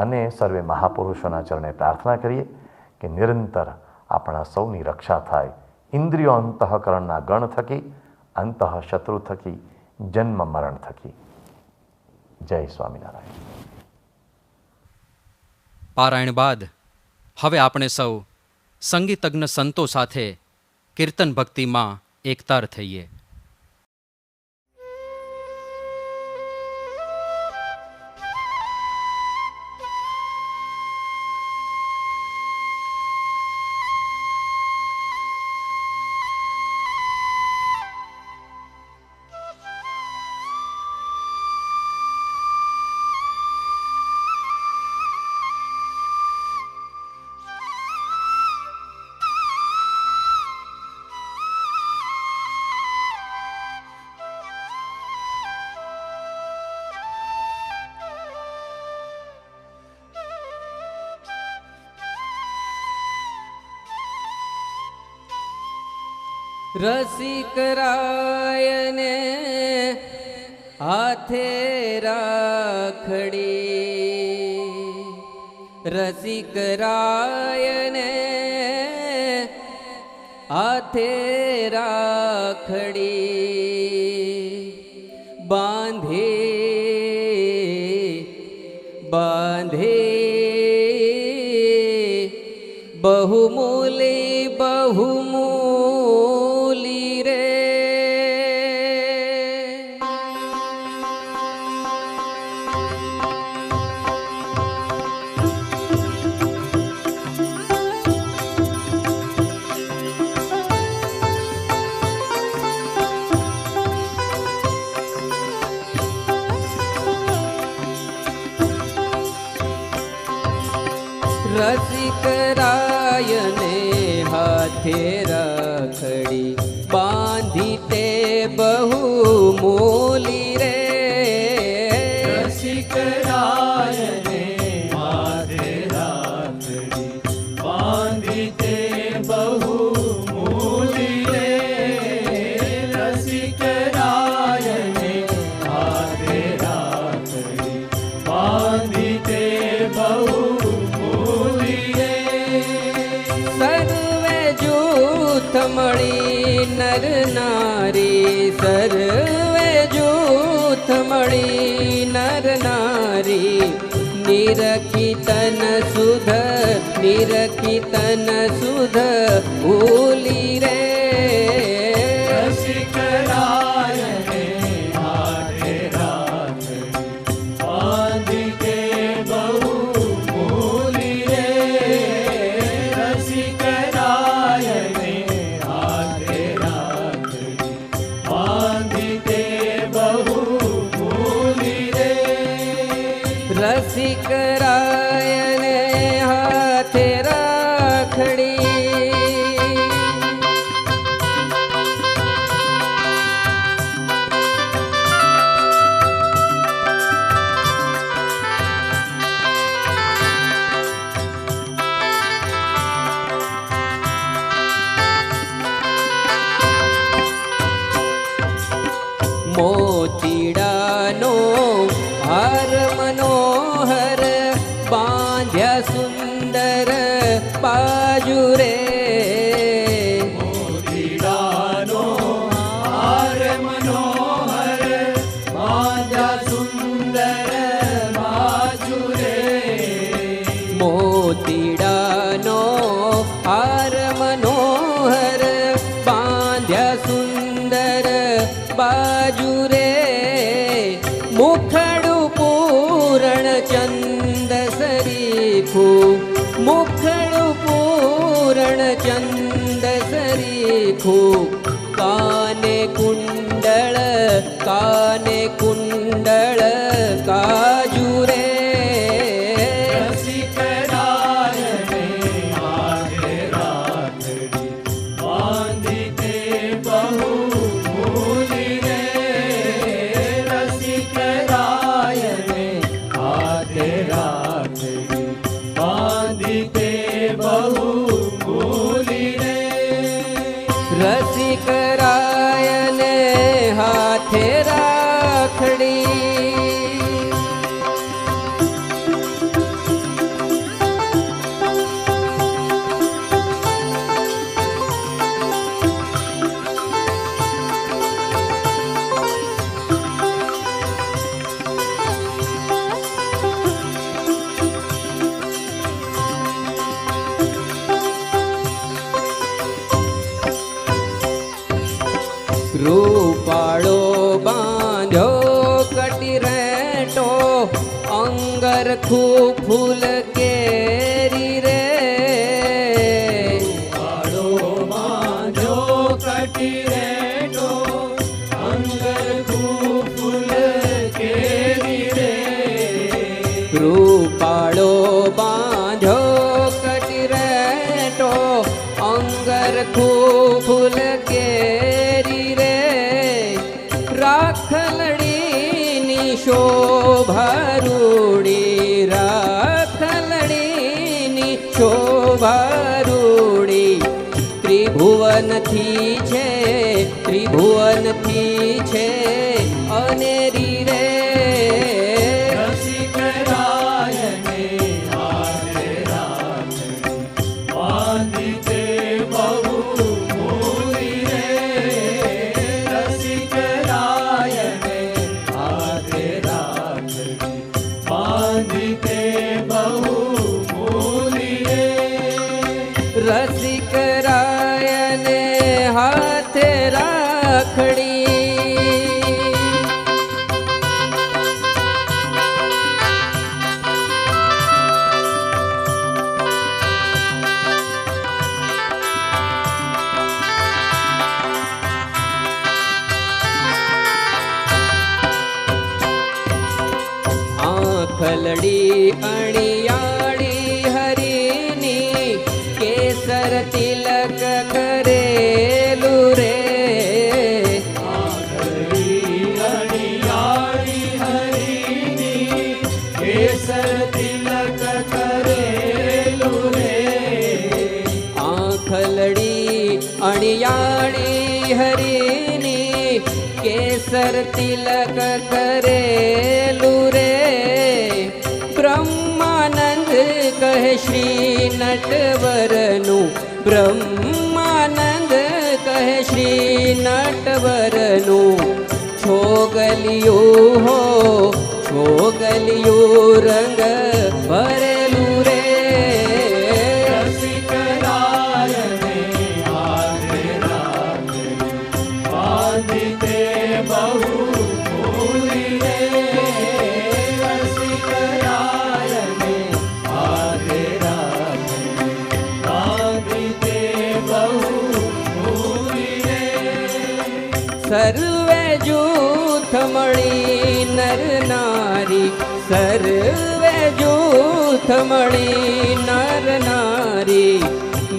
અને સર્વે મહાપુરુષોના ચરણે પ્રાર્થના કરીએ કે નિરંતર આપણા સૌની રક્ષા થાય. ઇન્દ્રિયો અંતઃકરણના ગણ થકી, અંતઃ શત્રુ થકી, જન્મ મરણ થકી. જય સ્વામિનારાયણ. પારાયણ બાદ હવે આપણે સૌ સંગીતજ્ઞ સંતો સાથે કીર્તન ભક્તિમાં એકતાર થઈએ. રસિકરાયને હાથે રાખડી, રસિકરાયને હાથે રાખડી, બાંધે બાંધે બહુમૂલી બહુમૂલી રે. રસિકરાયને હાથે રાખડી, બાંધી તે બહુ મૂલી રે. રસિકરાયને હાથે રાખડી, બાંધી તે બહુ મૂલી રે. રસિકરાયને હાથે રાખડી, બાંધી તે બહુ મળી નર નારી, સર્વે જૂથ મળી નર નારી, નિરખી તન સુધ નિરખી તન સુધ ભૂલી રે. રસિકરાયને હાથે રાખડી, બાંધી તે બહુ મૂલી રે. રસિકરાયને હાથે રાખડી, બાંધી તે બહુ મૂલી રે. રસિકરાયને હાથે રાખડી, મોતીડાનો હાર મનોહર બાંધ્યા સુંદર બાજુ રે. મોતીડાનો હાર મનોહર બાંધ્યા સુંદર બાજુ રે. મોતીડાનો હાર મનોહર બાંધ્યા સુંદર બાજુ રે. મુખડું પૂરણ ચંદ સરીખું, મુખડું પૂરણ ચંદ સરીખું, કાને કુંડળ કાને કુંડળ કાજુ રે. રસિકરાયને હાથે રાખડી, બાંધી તે બહુ મૂલી રે. રસિકરાયને હાથે રાખડી, બાંધી તે બહુ મૂલી રે. રસિકરાયને હાથે રાખડી. રૂપાળો બાંધ્યો કટિરેટો અંગરખું ફૂલ કેરી રે. રૂપાળો બાંધ્યો કટિરેટો અંગરખું ફૂલ કેરી રે. રૂપાળો બાંધ્યો કટિરેટો અંગરખું ફૂલ કેરી રે. રાખલડીની શોભારૂડી, રાખલડીની શોભારૂડી. ત્રિભુવનથી છે, ત્રિભુવનથી છે અનેરી રે. રસિકરાયને હાથે રાખડી બાંધી તે બહુ મોરી રે. રસિકરાયને હાથે રાખડી બાંધી તે બહુ મોરી રે. રસિકરાયને હાથે રાખડી. આંખલડી અણિયાળી હરીની કેસર તિલક કરેલું રે. આંખડી અણિયાળી હરીની કેસર તિલક કરેલું રે. આંખલડી અણિયાળી હરીની કેસર તિલક કરેલું રે. બ્રહ્માનંદ કહે શ્રી નટવરનું, બ્રહ્માનંદ કહે શ્રી નટવરનું. છોગલિયું હો છોગલિયું રંગ ભરેલું રે. રસિકરાયને હાથે રાખડી બાંધી તે બહુ મોરી રે. રસિકરાયને હાથે રાખડી બાંધી તે બહુ મોરી રે. સર્વે જૂથ મળી નર નારી, સર્વે જૂથ મળી નર નારી.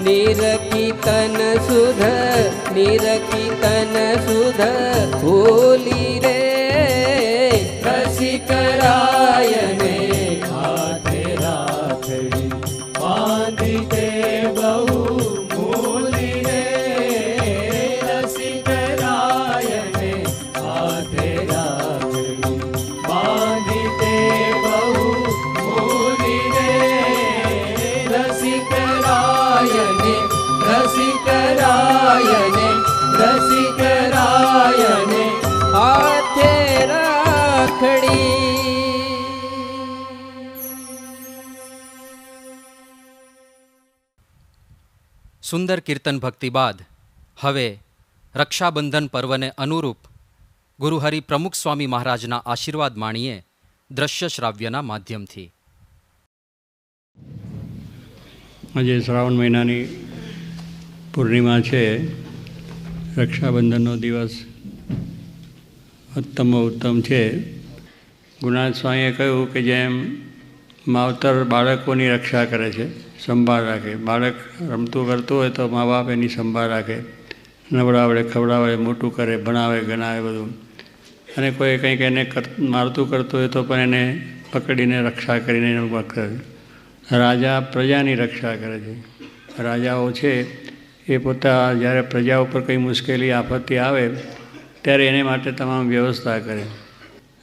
નિરખી તન સુધ, નિરખી તન સુધ ભૂલી રે. રસિકરાયને હાથે રાખડી બાંધી તે બહુ મોરી રે. રસિકરાયને હાથે રાખડી બાંધી તે બહુ મોરી રે. રસિકરાયને રસિકરાયને રસિકરાયને હાથે રાખડી. સુંદર કીર્તન ભક્તિ બાદ હવે રક્ષાબંધન પર્વને અનુરૂપ ગુરુહરિ પ્રમુખ સ્વામી મહારાજના આશીર્વાદ માણીએ દ્રશ્ય શ્રાવ્યના માધ્યમથી. આજે શ્રાવણ મહિનાની પૂર્ણિમા છે. રક્ષાબંધનનો દિવસ ઉત્તમ છે. ગુરુનાથ સ્વામીએ કહ્યું કે જેમ માવતર બાળકોની રક્ષા કરે છે, સંભાળ રાખે, બાળક રમતું કરતું હોય તો મા બાપ એની સંભાળ રાખે, નવડાવડે ખવડાવે, મોટું કરે, ભણાવે, ગણાવે બધું. અને કોઈ કંઈક એને મારતું કરતું હોય તો પણ એને પકડીને રક્ષા કરીને એનું કરે. રાજા પ્રજાની રક્ષા કરે છે. રાજાઓ છે એ પોતા જ્યારે પ્રજા ઉપર કંઈ મુશ્કેલી આપત્તિ આવે ત્યારે એને માટે તમામ વ્યવસ્થા કરે.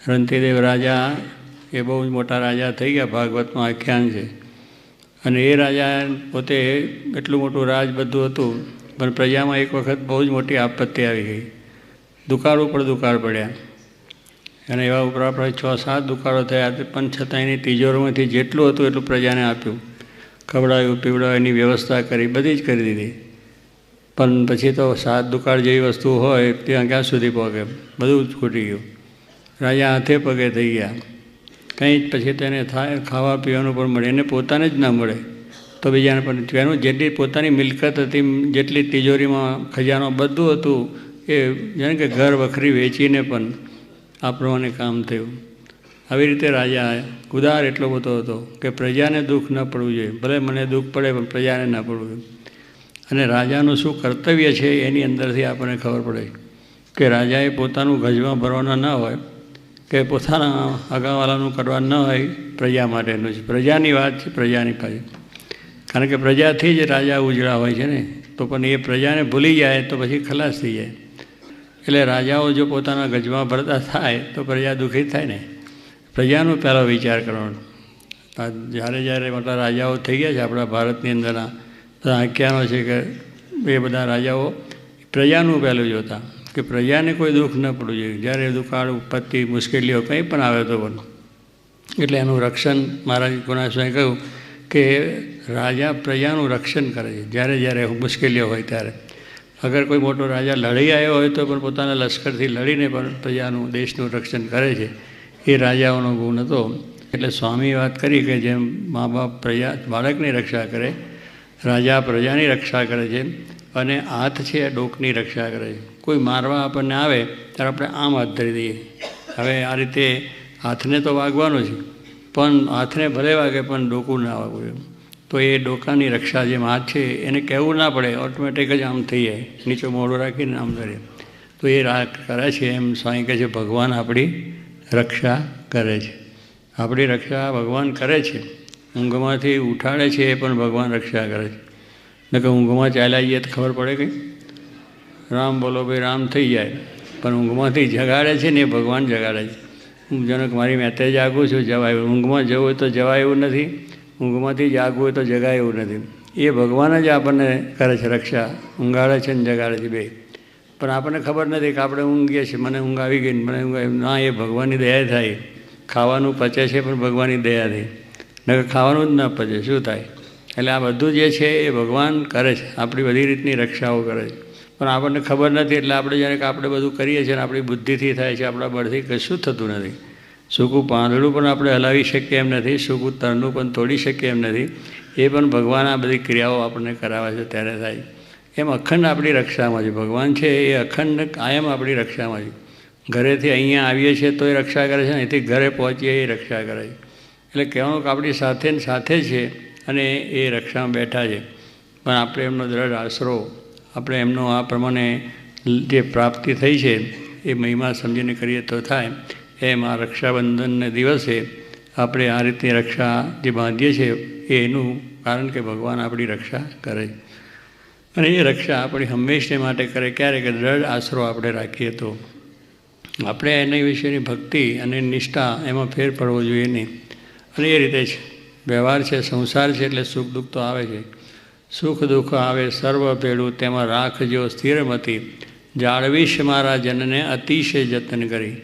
રંતિદેવ રાજા એ બહુ જ મોટા રાજા થઈ ગયા, ભાગવતમાં આખ્યાન છે. અને એ રાજા પોતે એટલું મોટું રાજ બધું હતું, પણ પ્રજામાં એક વખત બહુ જ મોટી આપત્તિ આવી ગઈ. દુકાળ ઉપર દુકાળ પડ્યા અને એવા ઉપર આપણે 6-7 દુકાળો થયા, પણ છતાં એની તિજોરીમાંથી જેટલું હતું એટલું પ્રજાને આપ્યું, ખવડાવ્યું પીવડાવ્યું, એની વ્યવસ્થા કરી, બધી જ કરી દીધી. પણ પછી તો 7 દુકાળ જેવી વસ્તુ હોય ત્યાં ક્યાં સુધી પહોંચે, બધું જ ખૂટી ગયું. રાજા હાથે પગે થઈ ગયા. કંઈ જ પછી તેને થાય ખાવા પીવાનું પણ મળે, એને પોતાને જ ના મળે તો બીજાને પણ. એનું જેટલી પોતાની મિલકત હતી, જેટલી તિજોરીમાં ખજાનો બધું હતું, એ જાણે કે ઘર વખરી વેચીને પણ આ પ્રમાણે કામ થયું. આવી રીતે રાજા ઉદાર એટલો બધો હતો કે પ્રજાને દુઃખ ન પડવું જોઈએ. ભલે મને દુઃખ પડે પણ પ્રજાને ના પડવું જોઈએ. અને રાજાનું શું કર્તવ્ય છે એની અંદરથી આપણને ખબર પડે કે રાજાએ પોતાનું ગજમાં ભરવાના ન હોય, કે પોતાના અગાવાલાનું કરવા ન હોય, પ્રજા માટેનું છે. પ્રજાની વાત છે, પ્રજાની પાસે. કારણ કે પ્રજાથી જ રાજા ઉજળા હોય છે ને, તો પણ એ પ્રજાને ભૂલી જાય તો પછી ખલાસ થઈ જાય. એટલે રાજાઓ જો પોતાના ગજમાં ભરતા થાય તો પ્રજા દુઃખી થાય ને. પ્રજાનો પહેલો વિચાર કરવાનો. જ્યારે મોટા રાજાઓ થઈ ગયા છે આપણા ભારતની અંદરના, બધા આખ્યાનો છે કે એ બધા રાજાઓ પ્રજાનું પહેલું જોતા કે પ્રજાને કોઈ દુઃખ ન પડવું જોઈએ. જ્યારે દુકાળ ઉપત્તિ મુશ્કેલીઓ કંઈ પણ આવે તો પણ, એટલે એનું રક્ષણ મહારાજ ગુણાસ્વામી કહ્યું કે રાજા પ્રજાનું રક્ષણ કરે છે જ્યારે જ્યારે મુશ્કેલીઓ હોય ત્યારે. અગર કોઈ મોટો રાજા લડી આવ્યો હોય તો પણ પોતાના લશ્કરથી લડીને પણ પ્રજાનું, દેશનું રક્ષણ કરે છે. એ રાજાઓનો ગુણ હતો. એટલે સ્વામીએ વાત કરી કે જેમ મા બાપ પ્રજા બાળકની રક્ષા કરે, રાજા પ્રજાની રક્ષા કરે છે, અને હાથ છે એ ડોકની રક્ષા કરે છે. કોઈ મારવા આપણને આવે ત્યારે આપણે આમ હાથ ધરી દઈએ. હવે આ રીતે હાથને તો વાગવાનું છે, પણ હાથને ભલે વાગે પણ ડોકું ના વાગવું એમ. તો એ ડોકાની રક્ષા જેમ હાથ છે એને કહેવું ના પડે, ઓટોમેટિક જ આમ થઈ જાય, નીચે મોઢું રાખીને આમ ધરીએ તો એ કરે છે. એમ સ્વામી કહે છે ભગવાન આપણી રક્ષા કરે છે. આપણી રક્ષા ભગવાન કરે છે. ઊંઘમાંથી ઉઠાડે છે એ પણ ભગવાન રક્ષા કરે છે. ને કે ઊંઘમાં ચાલ્યા જઈએ તો ખબર પડે કે રામ બોલો ભાઈ રામ થઈ જાય, પણ ઊંઘમાંથી જગાડે છે ને એ ભગવાન જગાડે છે. હું જનક મારી મેતે જાગું છું, જવાય. ઊંઘમાં જવું હોય તો જવાય એવું નથી, ઊંઘમાંથી જાગવું હોય તો જગાય એવું નથી. એ ભગવાન જ આપણને કરે છે રક્ષા, ઊંઘાડે છે ને જગાડે છે બે. પણ આપણને ખબર નથી કે આપણે ઊંઘીએ છીએ, મને ઊંઘ આવી ગઈ, મને ઊંઘ આવી ના, એ ભગવાનની દયા થાય. ખાવાનું પચે છે પણ ભગવાનની દયાથી, નકર ખાવાનું જ ન પચે શું થાય. એટલે આ બધું જે છે એ ભગવાન કરે છે, આપણી બધી રીતની રક્ષાઓ કરે છે. પણ આપણને ખબર નથી એટલે આપણે જાણે કે આપણે બધું કરીએ છીએ ને આપણી બુદ્ધિથી થાય છે, આપણા બળથી કશું થતું નથી. સૂકું પાંદડું પણ આપણે હલાવી શકીએ એમ નથી, સૂકું તરનું પણ તોડી શકીએ એમ નથી. એ પણ ભગવાન આ બધી ક્રિયાઓ આપણને કરાવે છે ત્યારે થાય. એમ અખંડ આપણી રક્ષામાં છે ભગવાન છે, એ અખંડ કાયમ આપણી રક્ષામાં છે. ઘરેથી અહીંયા આવીએ છીએ તો એ રક્ષા કરે છે, અહીંથી ઘરે પહોંચીએ એ રક્ષા કરે છે. એટલે કહેવાનું કે આપણી સાથે ને સાથે છે અને એ રક્ષામાં બેઠા છે. પણ આપણે એમનો દ્રઢ આશરો, આપણે એમનો આ પ્રમાણે જે પ્રાપ્તિ થઈ છે એ મહિમા સમજીને કરીએ તો થાય. એમ આ રક્ષાબંધનને દિવસે આપણે આ રીતની રક્ષા જે બાંધીએ છીએ એનું કારણ કે ભગવાન આપણી રક્ષા કરે. અને એ રક્ષા આપણી હંમેશને માટે કરે. ક્યારે કે દ્રઢ આશરો આપણે રાખીએ તો આપણે એના વિશેની ભક્તિ અને નિષ્ઠા એમાં ફેર પડવો જોઈએ નહીં. અને એ રીતે જ વ્યવહાર છે, સંસાર છે, એટલે સુખ દુઃખ તો આવે છે. સુખ દુઃખ આવે સર્વ ભેળું, તેમાં રાખજો સ્થિરમતી, જાળવીશ મારા જનને અતિશય જતન કરી.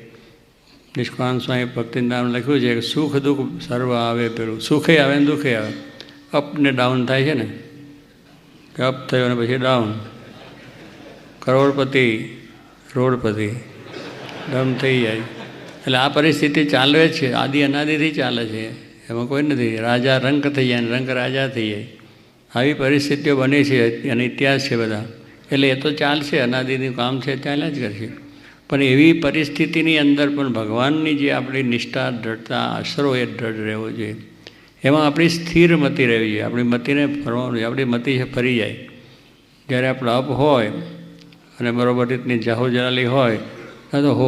નિષ્કાન સ્વામી ભક્તિનું નામ લખ્યું છે કે સુખ દુઃખ સર્વ આવે પેલું, સુખે આવે ને દુઃખે આવે. અપ ને ડાઉન થાય છે ને, કે અપ થયો ને પછી ડાઉન, કરોડપતિ રોડપતિ ડમ થઈ જાય. એટલે આ પરિસ્થિતિ ચાલે જ છે, આદિ અનાદિથી ચાલે છે, એમાં કોઈ નથી. રાજા રંક થઈ જાય ને રંક રાજા થઈ જાય, આવી પરિસ્થિતિઓ બની છે અને ઇતિહાસ છે બધા. એટલે એ તો ચાલશે, અનાદિનું કામ છે, ચાલ્યા જ કરશે. પણ એવી પરિસ્થિતિની અંદર પણ ભગવાનની જે આપણી નિષ્ઠા, દ્રઢતા, આશરો એ દ્રઢ રહેવો જોઈએ. એમાં આપણી સ્થિર મતિ રહેવી જોઈએ. આપણી મતિને ફરવાનું જોઈએ. આપણી મતિ છે ફરી જાય. જ્યારે આપણે અપ હોય અને બરોબર રીતની જાહો જલાલી હોય તો હો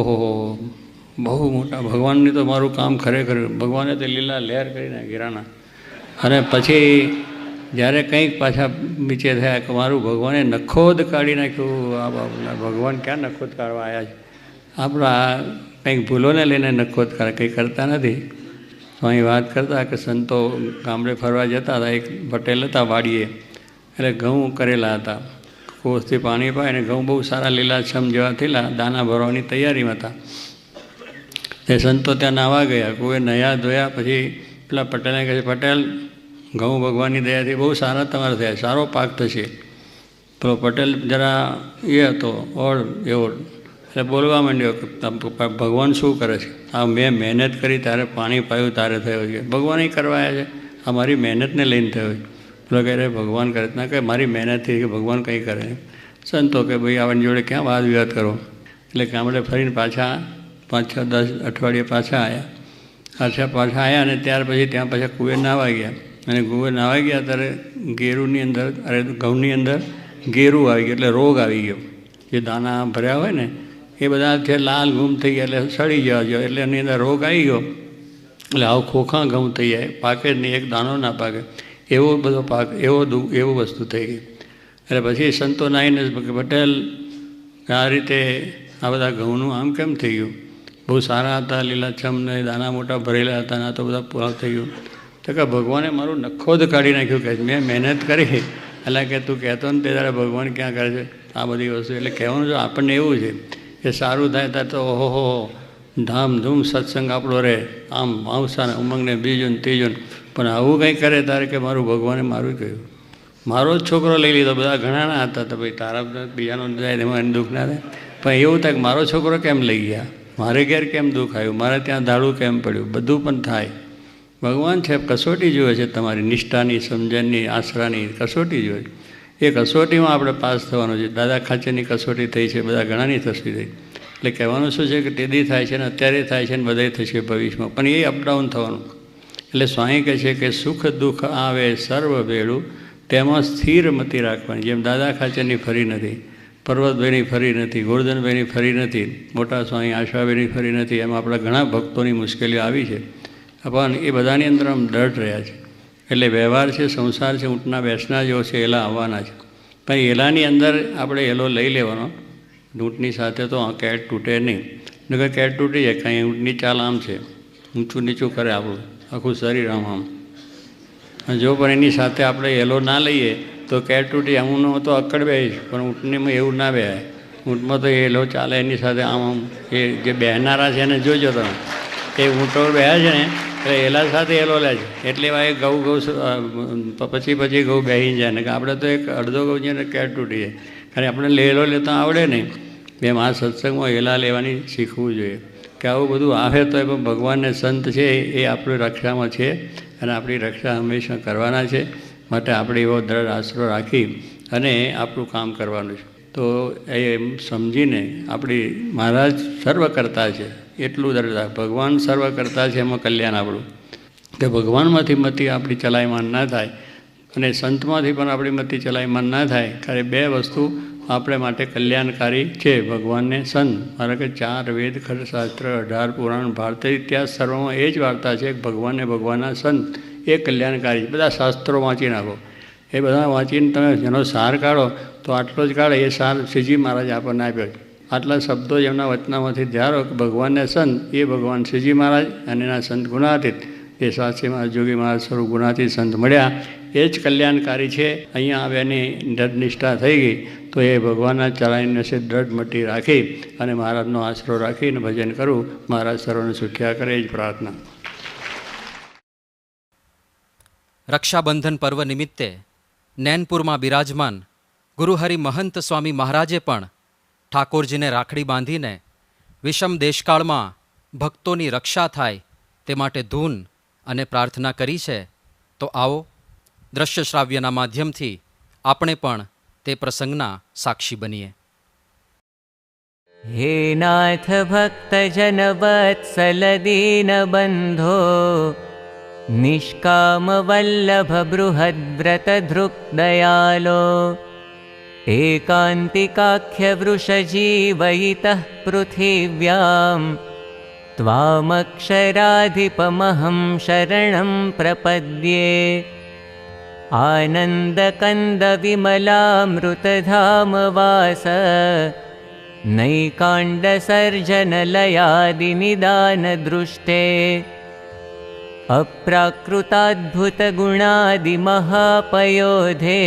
બહુ મોટા ભગવાનની તો મારું કામ ખરેખર, ભગવાને તો લીલા લહેર કરી નાખી રાના. અને પછી જ્યારે કંઈક પાછા નીચે થયા કે મારું ભગવાને નખોદ કાઢી નાખ્યું, આ બાપના ભગવાન ક્યાં નખોદ કાઢવા આવ્યા છે, આપણા કંઈક ભૂલોને લઈને નખોદ કાઢે, કંઈ કરતા નથી. તો અહીં વાત કરતા કે સંતો ગામડે ફરવા જતા હતા, એક પટેલ હતા વાડીએ, એટલે ઘઉં કરેલા હતા, કોસથી પાણી પાય અને ઘઉં બહુ સારા લીલાછમ જેવા થયેલા, દાના ભરવાની તૈયારીમાં હતા. તે સંતો ત્યાં નાહવા ગયા, કોઈ નયા ધોયા, પછી પેલા પટેલને કહે છે, પટેલ ઘઉં ભગવાનની દયાથી બહુ સારા તમારા થયા, સારો પાક થશે. પેલો પટેલ જરા એ હતો ઓળ એવો, એટલે બોલવા માંડ્યો કે ભગવાન શું કરે છે, આ મેં મહેનત કરી ત્યારે પાણી પાયું તારે થયો છે, ભગવાન કરવા આવ્યા છે, આ મારી મહેનતને લઈને થયો છે. પેલો કહે ભગવાન કરે, ના કે મારી મહેનતથી કે ભગવાન કંઈ કરે. સંતો કે ભાઈ આવવાની જોડે ક્યાં વાદ વિવાદ કરો. એટલે ગામડે ફરીને પાછા 5-6-10 અઠવાડિયે પાછા આવ્યા અને ત્યાર પછી ત્યાં પાછા કુએ નાહવા ગયા. અને કુએ નાહવા ગયા ત્યારે ઘેરુની અંદર ઘઉંની અંદર ઘેરું આવી ગયું, એટલે રોગ આવી ગયો. જે દાણા ભર્યા હોય ને એ બધા છે લાલ ઘૂમ થઈ ગયા, એટલે સડી જવા જોઈએ, એટલે એની અંદર રોગ આવી ગયો. એટલે આવું ખોખા ઘઉં થઈ જાય, પાકે જ નહીં, એક દાણો ના પાકે, એવો બધો પાક, એવું વસ્તુ થઈ ગઈ. એટલે પછી સંતો નાહીને પટેલ આ રીતે આ બધા ઘઉંનું આમ કેમ થઈ ગયું, બહુ સારા હતા, લીલાછમ ને દાના મોટા ભરેલા હતા, ના તો બધા પૂરા થઈ ગયું. તો કે ભગવાને મારું નખોદ કાઢી નાખ્યું, કે મેં મહેનત કરી, એટલે કે તું કહેતો ને તે તારે ભગવાન ક્યાં કરે છે આ બધી વસ્તુ. એટલે કહેવાનું જો આપણને એવું છે કે સારું થાય ત્યારે તો ઓહો ધામધૂમ સત્સંગ આપણો રહે, આમ આવસાને ઉમંગને બીજું ને ત્રીજું, પણ આવું કંઈ કરે તારે કે મારું ભગવાને મારું કહ્યું, મારો જ છોકરો લઈ લીધો, બધા ઘણાના હતા, તો ભાઈ તારા બીજાનો જાય એમાં એને દુઃખ ના થાય. પણ એવું થાય કે મારો છોકરો કેમ લઈ ગયા, મારે ઘેર કેમ દુઃખ આવ્યું, મારે ત્યાં દાડું કેમ પડ્યું, બધું પણ થાય. ભગવાન છે કસોટી જુએ છે, તમારી નિષ્ઠાની, સમજણની, આશરાની કસોટી જુએ છે. એ કસોટીમાં આપણે પાસ થવાનું છે. દાદા ખાચરની કસોટી થઈ છે, બધા ઘણાની થતી થઈ. એટલે કહેવાનું શું છે કે તેદી થાય છે ને અત્યારે થાય છે ને બધે થશે ભવિષ્યમાં, પણ એ અપડાઉન થવાનું. એટલે સ્વામી કહે છે કે સુખ દુઃખ આવે સર્વ ભેળું, તેમાં સ્થિર મતિ રાખવાની. જેમ દાદા ખાચરની ફરી નથી, પર્વતભાઈની ફરી નથી, ગોરધનભાઈની ફરી નથી, મોટા સ્વામી આશાભાઈની ફરી નથી, એમ આપણા ઘણા ભક્તોની મુશ્કેલીઓ આવી છે, પણ એ બધાની અંદર આમ દઢ રહ્યા છે. એટલે વ્યવહાર છે, સંસાર છે, ઊંટના બેસના જેવો છે, એલા આવવાના છે. પણ એલાની અંદર આપણે એલો લઈ લેવાનો, ઊંટની સાથે તો કેટ તૂટે નહીં, નકર કેટ તૂટી જાય. કાંઈ ઊંટની ચાલ આમ છે, ઊંચું નીચું કરે આપણું આખું શરીર આમ આમ. જો પણ એની સાથે આપણે એલો ના લઈએ તો કેટ તૂટી, હું તો અક્કડ બેહીશ, પણ ઊંટનીમાં એવું ના બેહાય. ઊંટમાં તો એલો ચાલે, એની સાથે આમ આમ એ જે બહેનારા છે એને જોજો તમે, એ ઊંટો બેહ્યા છે ને એટલે એલા સાથે એલો લે છે, એટલે એવા એ ઘઉં પછી ઘઉં બેસી જાય ને. કે આપણે તો એક અડધો ઘઉં છે ને કેટ તૂટી જાય, કારણ આપણે લેલો લેતા આવડે નહીં. એમ આ સત્સંગમાં એલા લેવાની શીખવું જોઈએ કે આવું બધું આવે તો એ પણ ભગવાનને સંત છે એ આપણી રક્ષામાં છે, અને આપણી રક્ષા હંમેશા કરવાના છે. માટે આપણે એવો દ્રઢ આશરો રાખી અને આપણું કામ કરવાનું છે. તો એમ સમજીને આપણી મહારાજ સર્વ કરતા છે એટલું દરજ્જા, ભગવાન સર્વ કરતા છે એમાં કલ્યાણ આપણું. કે ભગવાનમાંથી મતિ આપણી ચલાયમાન ના થાય અને સંતમાંથી પણ આપણી મતિ ચલાયમાન ના થાય, કારણ બે વસ્તુ આપણે માટે કલ્યાણકારી છે. ભગવાનને સંત, મારા કે 4 વેદ, ખરશાસ્ત્ર, 18 પુરાણ, ભારતીય ઇતિહાસ સર્વમાં એ જ વાર્તા છે કે ભગવાનને ભગવાનના સંત એ કલ્યાણકારી. બધા શાસ્ત્રો વાંચી નાખો, એ બધા વાંચીને તમે જેનો સાર કાઢો તો આટલો જ કાઢે. એ સાર શ્રીજી મહારાજ આપણને આપ્યો છે. આટલા શબ્દો જ એમના વચનામાંથી ધારો કે ભગવાનને સંત એ ભગવાન શ્રીજી મહારાજ અને એના સંત ગુણાતીત એ સાચી મહારાજ જોગી મહારાજ સ્વરૂપ ગુણાતીત સંત મળ્યા, એ જ કલ્યાણકારી છે. અહીંયા આવે એની દ્રઢ નિષ્ઠા થઈ ગઈ તો એ ભગવાનના ચલાવીને છે દ્રઢ મટી રાખી અને મહારાજનો આશરો રાખીને ભજન કરવું. મહારાજ સર્વને સુખ્યા કરે એ જ પ્રાર્થના. રક્ષાબંધન પર્વ નિમિત્તે નૈનપુરમાં બિરાજમાન ગુરુહરિ મહંત સ્વામી મહારાજે પણ ઠાકોરજીને રાખડી બાંધીને વિષમ દેશકાળમાં ભક્તોની રક્ષા થાય તે માટે ધૂન અને પ્રાર્થના કરી છે. તો આવો દ્રશ્ય શ્રાવ્યના માધ્યમથી આપણે પણ તે પ્રસંગના સાક્ષી બનીએ. હે નાથ ભક્તજન વત્સલ દીનબંધો, નિષ્કામ વલ્લભ બૃહદ વ્રત ધૃક દયાલો, એકાંતિકાખ્ય વૃષજીવયિતઃ પૃથિવ્યામ, ત્વામક્ષરાધિપમહં શરણં પ્રપદ્યે. आनन्दकन्दविमलामृतधामवास नैकाण्डसर्जनलयादिनिदानदृष्टे अप्राकृताद्भुतगुणादिमहापयोधे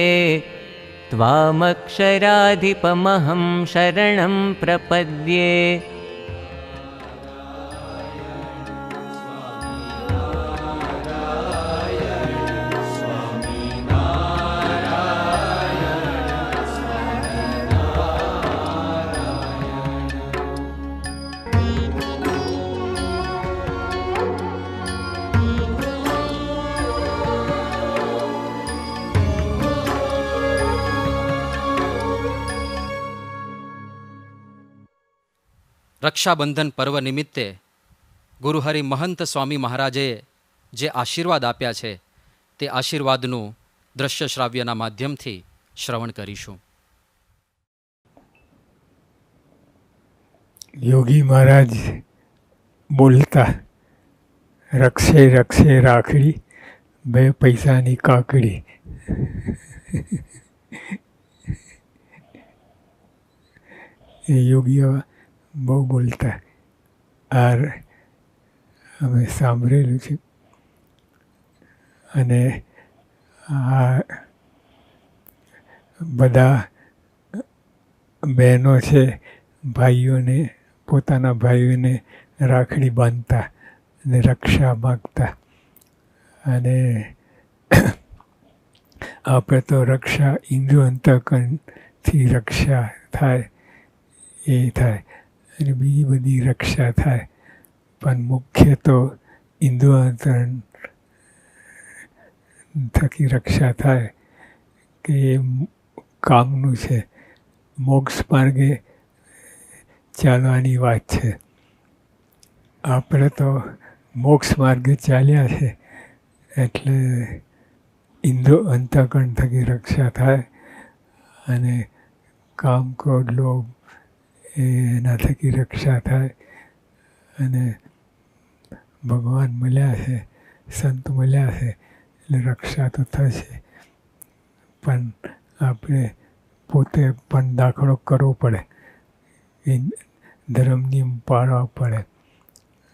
त्वामक्षराधिपमहं शरणं प्रपद्ये। રક્ષાબંધન પર્વ નિમિત્તે ગુરુહરિ મહંત સ્વામી મહારાજે જે આશીર્વાદ આપ્યા છે તે આશીર્વાદનું દ્રશ્ય શ્રાવ્યના માધ્યમથી શ્રવણ કરીશું. યોગી મહારાજ બોલતા, રક્ષે રક્ષે રાખડી, 2 પૈસાની કાકડી. એ યોગીઓ બહુ બોલતા. આ અમે સાંભળેલું છે. અને આ બધા બહેનો છે, ભાઈઓને, પોતાના ભાઈઓને રાખડી બાંધતા અને રક્ષા માગતા. અને આપણે તો રક્ષા ઇન્દ્રિય અંતઃકરણથી રક્ષા થાય એ થાય, અને બીજી બધી રક્ષા થાય. પણ મુખ્ય તો ઇન્દ્રિય અંતઃકરણ થકી રક્ષા થાય કે એ કામનું છે. મોક્ષ માર્ગે ચાલવાની વાત છે. આપણે તો મોક્ષ માર્ગે ચાલ્યા છે, એટલે ઇન્દ્રિય અંતઃકરણ થકી રક્ષા થાય. અને કામ, ક્રોધ, લોભ એના થકી રક્ષા થાય. અને ભગવાન મળ્યા છે, સંત મળ્યા છે, એટલે રક્ષા તો થશે. પણ આપણે પોતે પણ દાખલો કરવો પડે, એ ધર્મ નિયમ પાળવા પડે.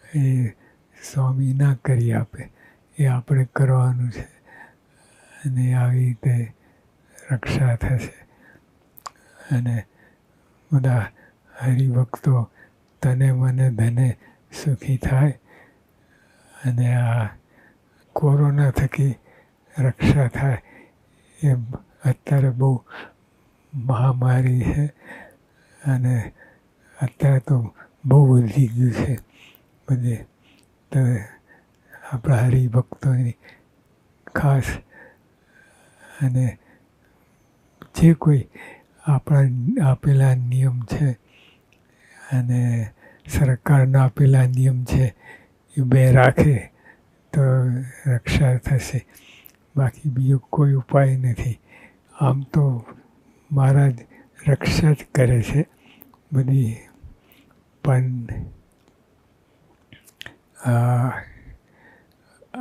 એ સ્વામી ના કરી આપે, એ આપણે કરવાનું છે. અને આવી રીતે રક્ષા થશે. અને બધા હરિભક્તો તને મને ધને સુખી થાય. અને આ કોરોના થકી રક્ષા થાય. એ અત્યારે બહુ મહામારી છે, અને અત્યારે તો બહુ વધી ગયું છે બધે. તો આપણા હરિભક્તોની ખાસ, અને જે કોઈ આપણા આપેલા નિયમ છે અને સરકારના આપેલા નિયમ છે એ 2 રાખે તો રક્ષા થશે. બાકી બીજો કોઈ ઉપાય નથી. આમ તો મહારાજ રક્ષા જ કરે છે બધી. પણ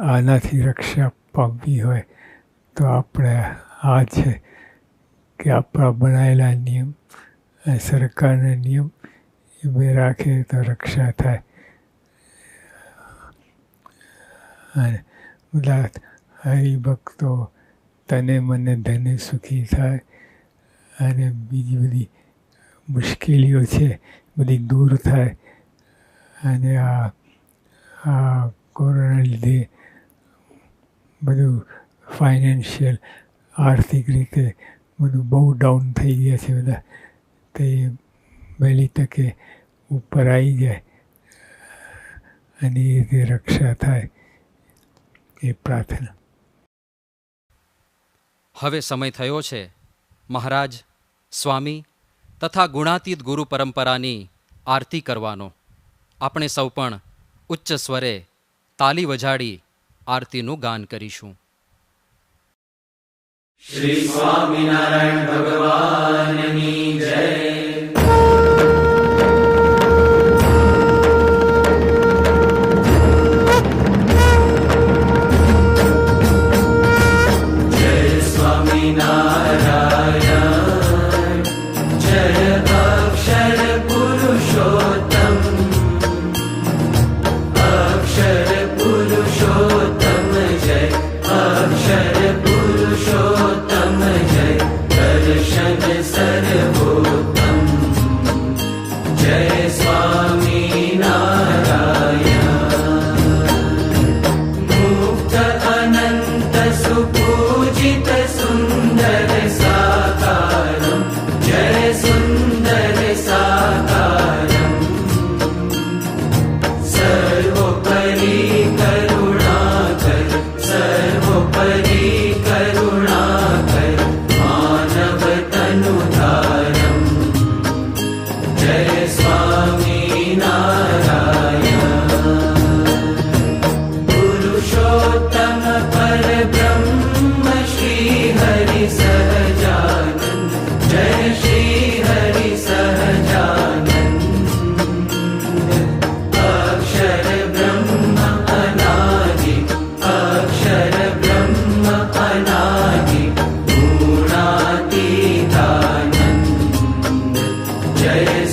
આનાથી રક્ષા પામવી હોય તો આપણે આ છે કે આપણા બનાવેલા નિયમ, સરકારના નિયમ એ 2 રાખે તો રક્ષા થાય. અને બધા હરિભક્તો તને મને ધને સુખી થાય. અને બીજી બધી મુશ્કેલીઓ છે બધી દૂર થાય. અને આ કોરોના લીધે બધું ફાઇનાન્શિયલ, આર્થિક રીતે બધું બહુ ડાઉન થઈ ગયા છે બધા. તે વહેલી તકે ઉપર આવી જાય અને એ રીતે રક્ષા થાય, એ પ્રાર્થના. હવે સમય થયો છે મહારાજ, સ્વામી તથા ગુણાતીત ગુરુ પરંપરાની આરતી કરવાનો. આપણે સૌ પણ ઉચ્ચ સ્વરે તાલી વજાડી આરતીનું ગાન કરીશું. શ્રી સ્વામિનારાયણ ભગવાનની જય. જય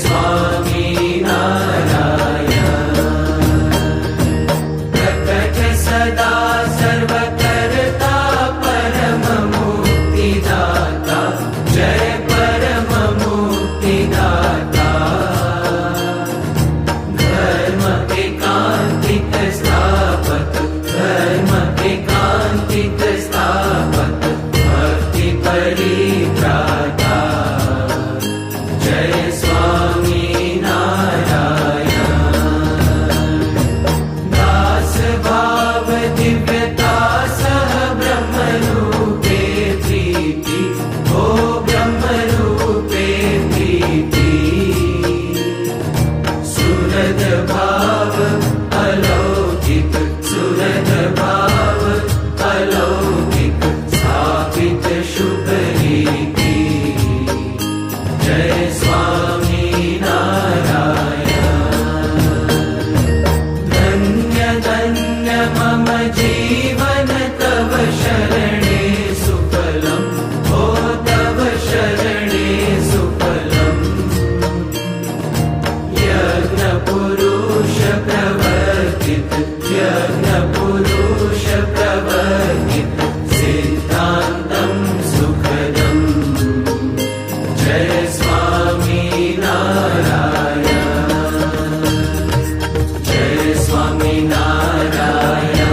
स्वामी नारायण प्रकट सदा सर्वकर्ता परम मुक्तिदाता जय परम मुक्तिदाता धर्म के कांतिक स्थापक धर्म के कांतिक स्थापक भक्ति परित्राता जय स्वामी नारायण दास भाव दिव्यता सह ब्रह्म रूपे प्रीति ओ ब्रह्म रूपे प्रीति सुरद भाव अलौकिक सुरद भाव अलौकिक स्थापित शुभ रीति जय स्वामी नारायण धन्य धन्य मम जीवन तव शरणे सुफलम ओ तव शरणे सुफलम यज्ञ पुरुष प्रवर्तित यज्ञ पुरुष प्रवर्तित सिद्धान्तं सुखदम् जय स्वामी नारायण जय स्वामी नारायण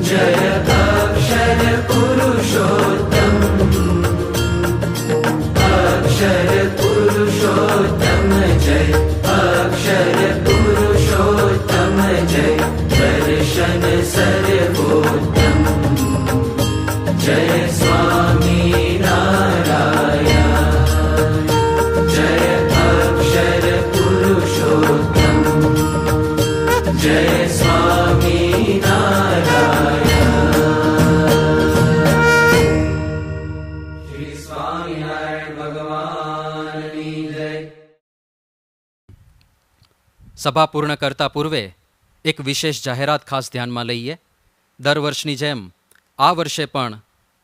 जय अक्षर पुरुषोत्तम अक्षर पुरुषोत्तम जय अक्षर पुरुषोत्तम जय दर्शन सर्वोत्तम जय स्वामी नारायण जय अक्षर पुरुषोत्तम जय स्वामी नारायण श्री स्वामिनारायण भगवान की जय। સભા પૂર્ણ કરતા પૂર્વે એક વિશેષ જાહેરાત ખાસ ધ્યાનમાં લઈએ. દર વર્ષની જેમ આ વર્ષે પણ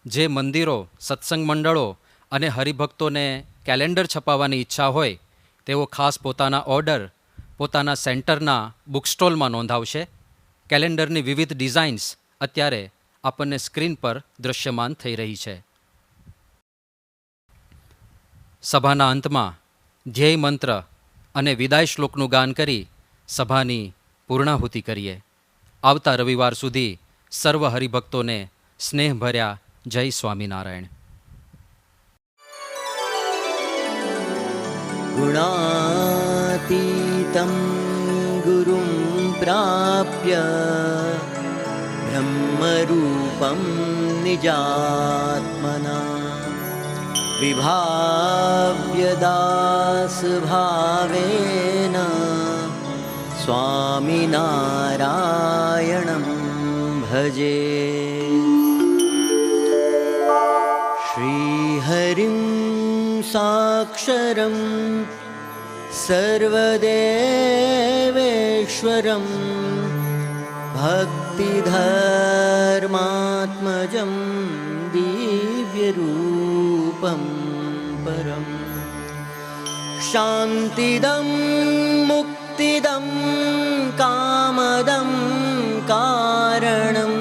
જે મંદિરો, સત્સંગ મંડળો અને હરિભક્તોને કેલેન્ડર છપાવવાની ઈચ્છા હોય તેઓ ખાસ પોતાના ઓર્ડર પોતાના સેન્ટરના બુક સ્ટોલમાં નોંધાવશે. કેલેન્ડરની વિવિધ ડિઝાઇન્સ અત્યારે આપણને સ્ક્રીન પર દૃશ્યમાન થઈ રહી છે. સભાના અંતમાં ધ્યેય મંત્ર અને વિદાય શ્લોકનું ગાન કરી સભાની પૂર્ણાહુતિ કરીએ. આવતા રવિવાર સુધી સર્વ હરિભક્તોને સ્નેહભર્યા જય સ્વામિનારાયણ. गुणातीतं गुरुं प्राप्य ब्रह्मरूपं निजात्मना विभाव्यदासभावेन स्वामिनारायणं भजे श्रीहरिं साक्षरं सर्वदेवेश्वरं भक्तिधर्मात्मजं दिव्यरूपं परं शान्तिदं मुक्तिदं कामदं कारणं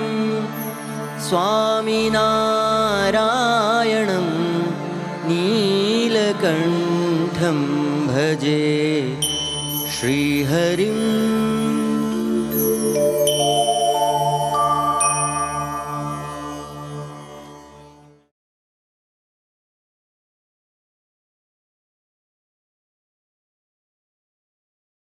स्वामिनारायणं नीलकण्ठं भजे श्रीहरिं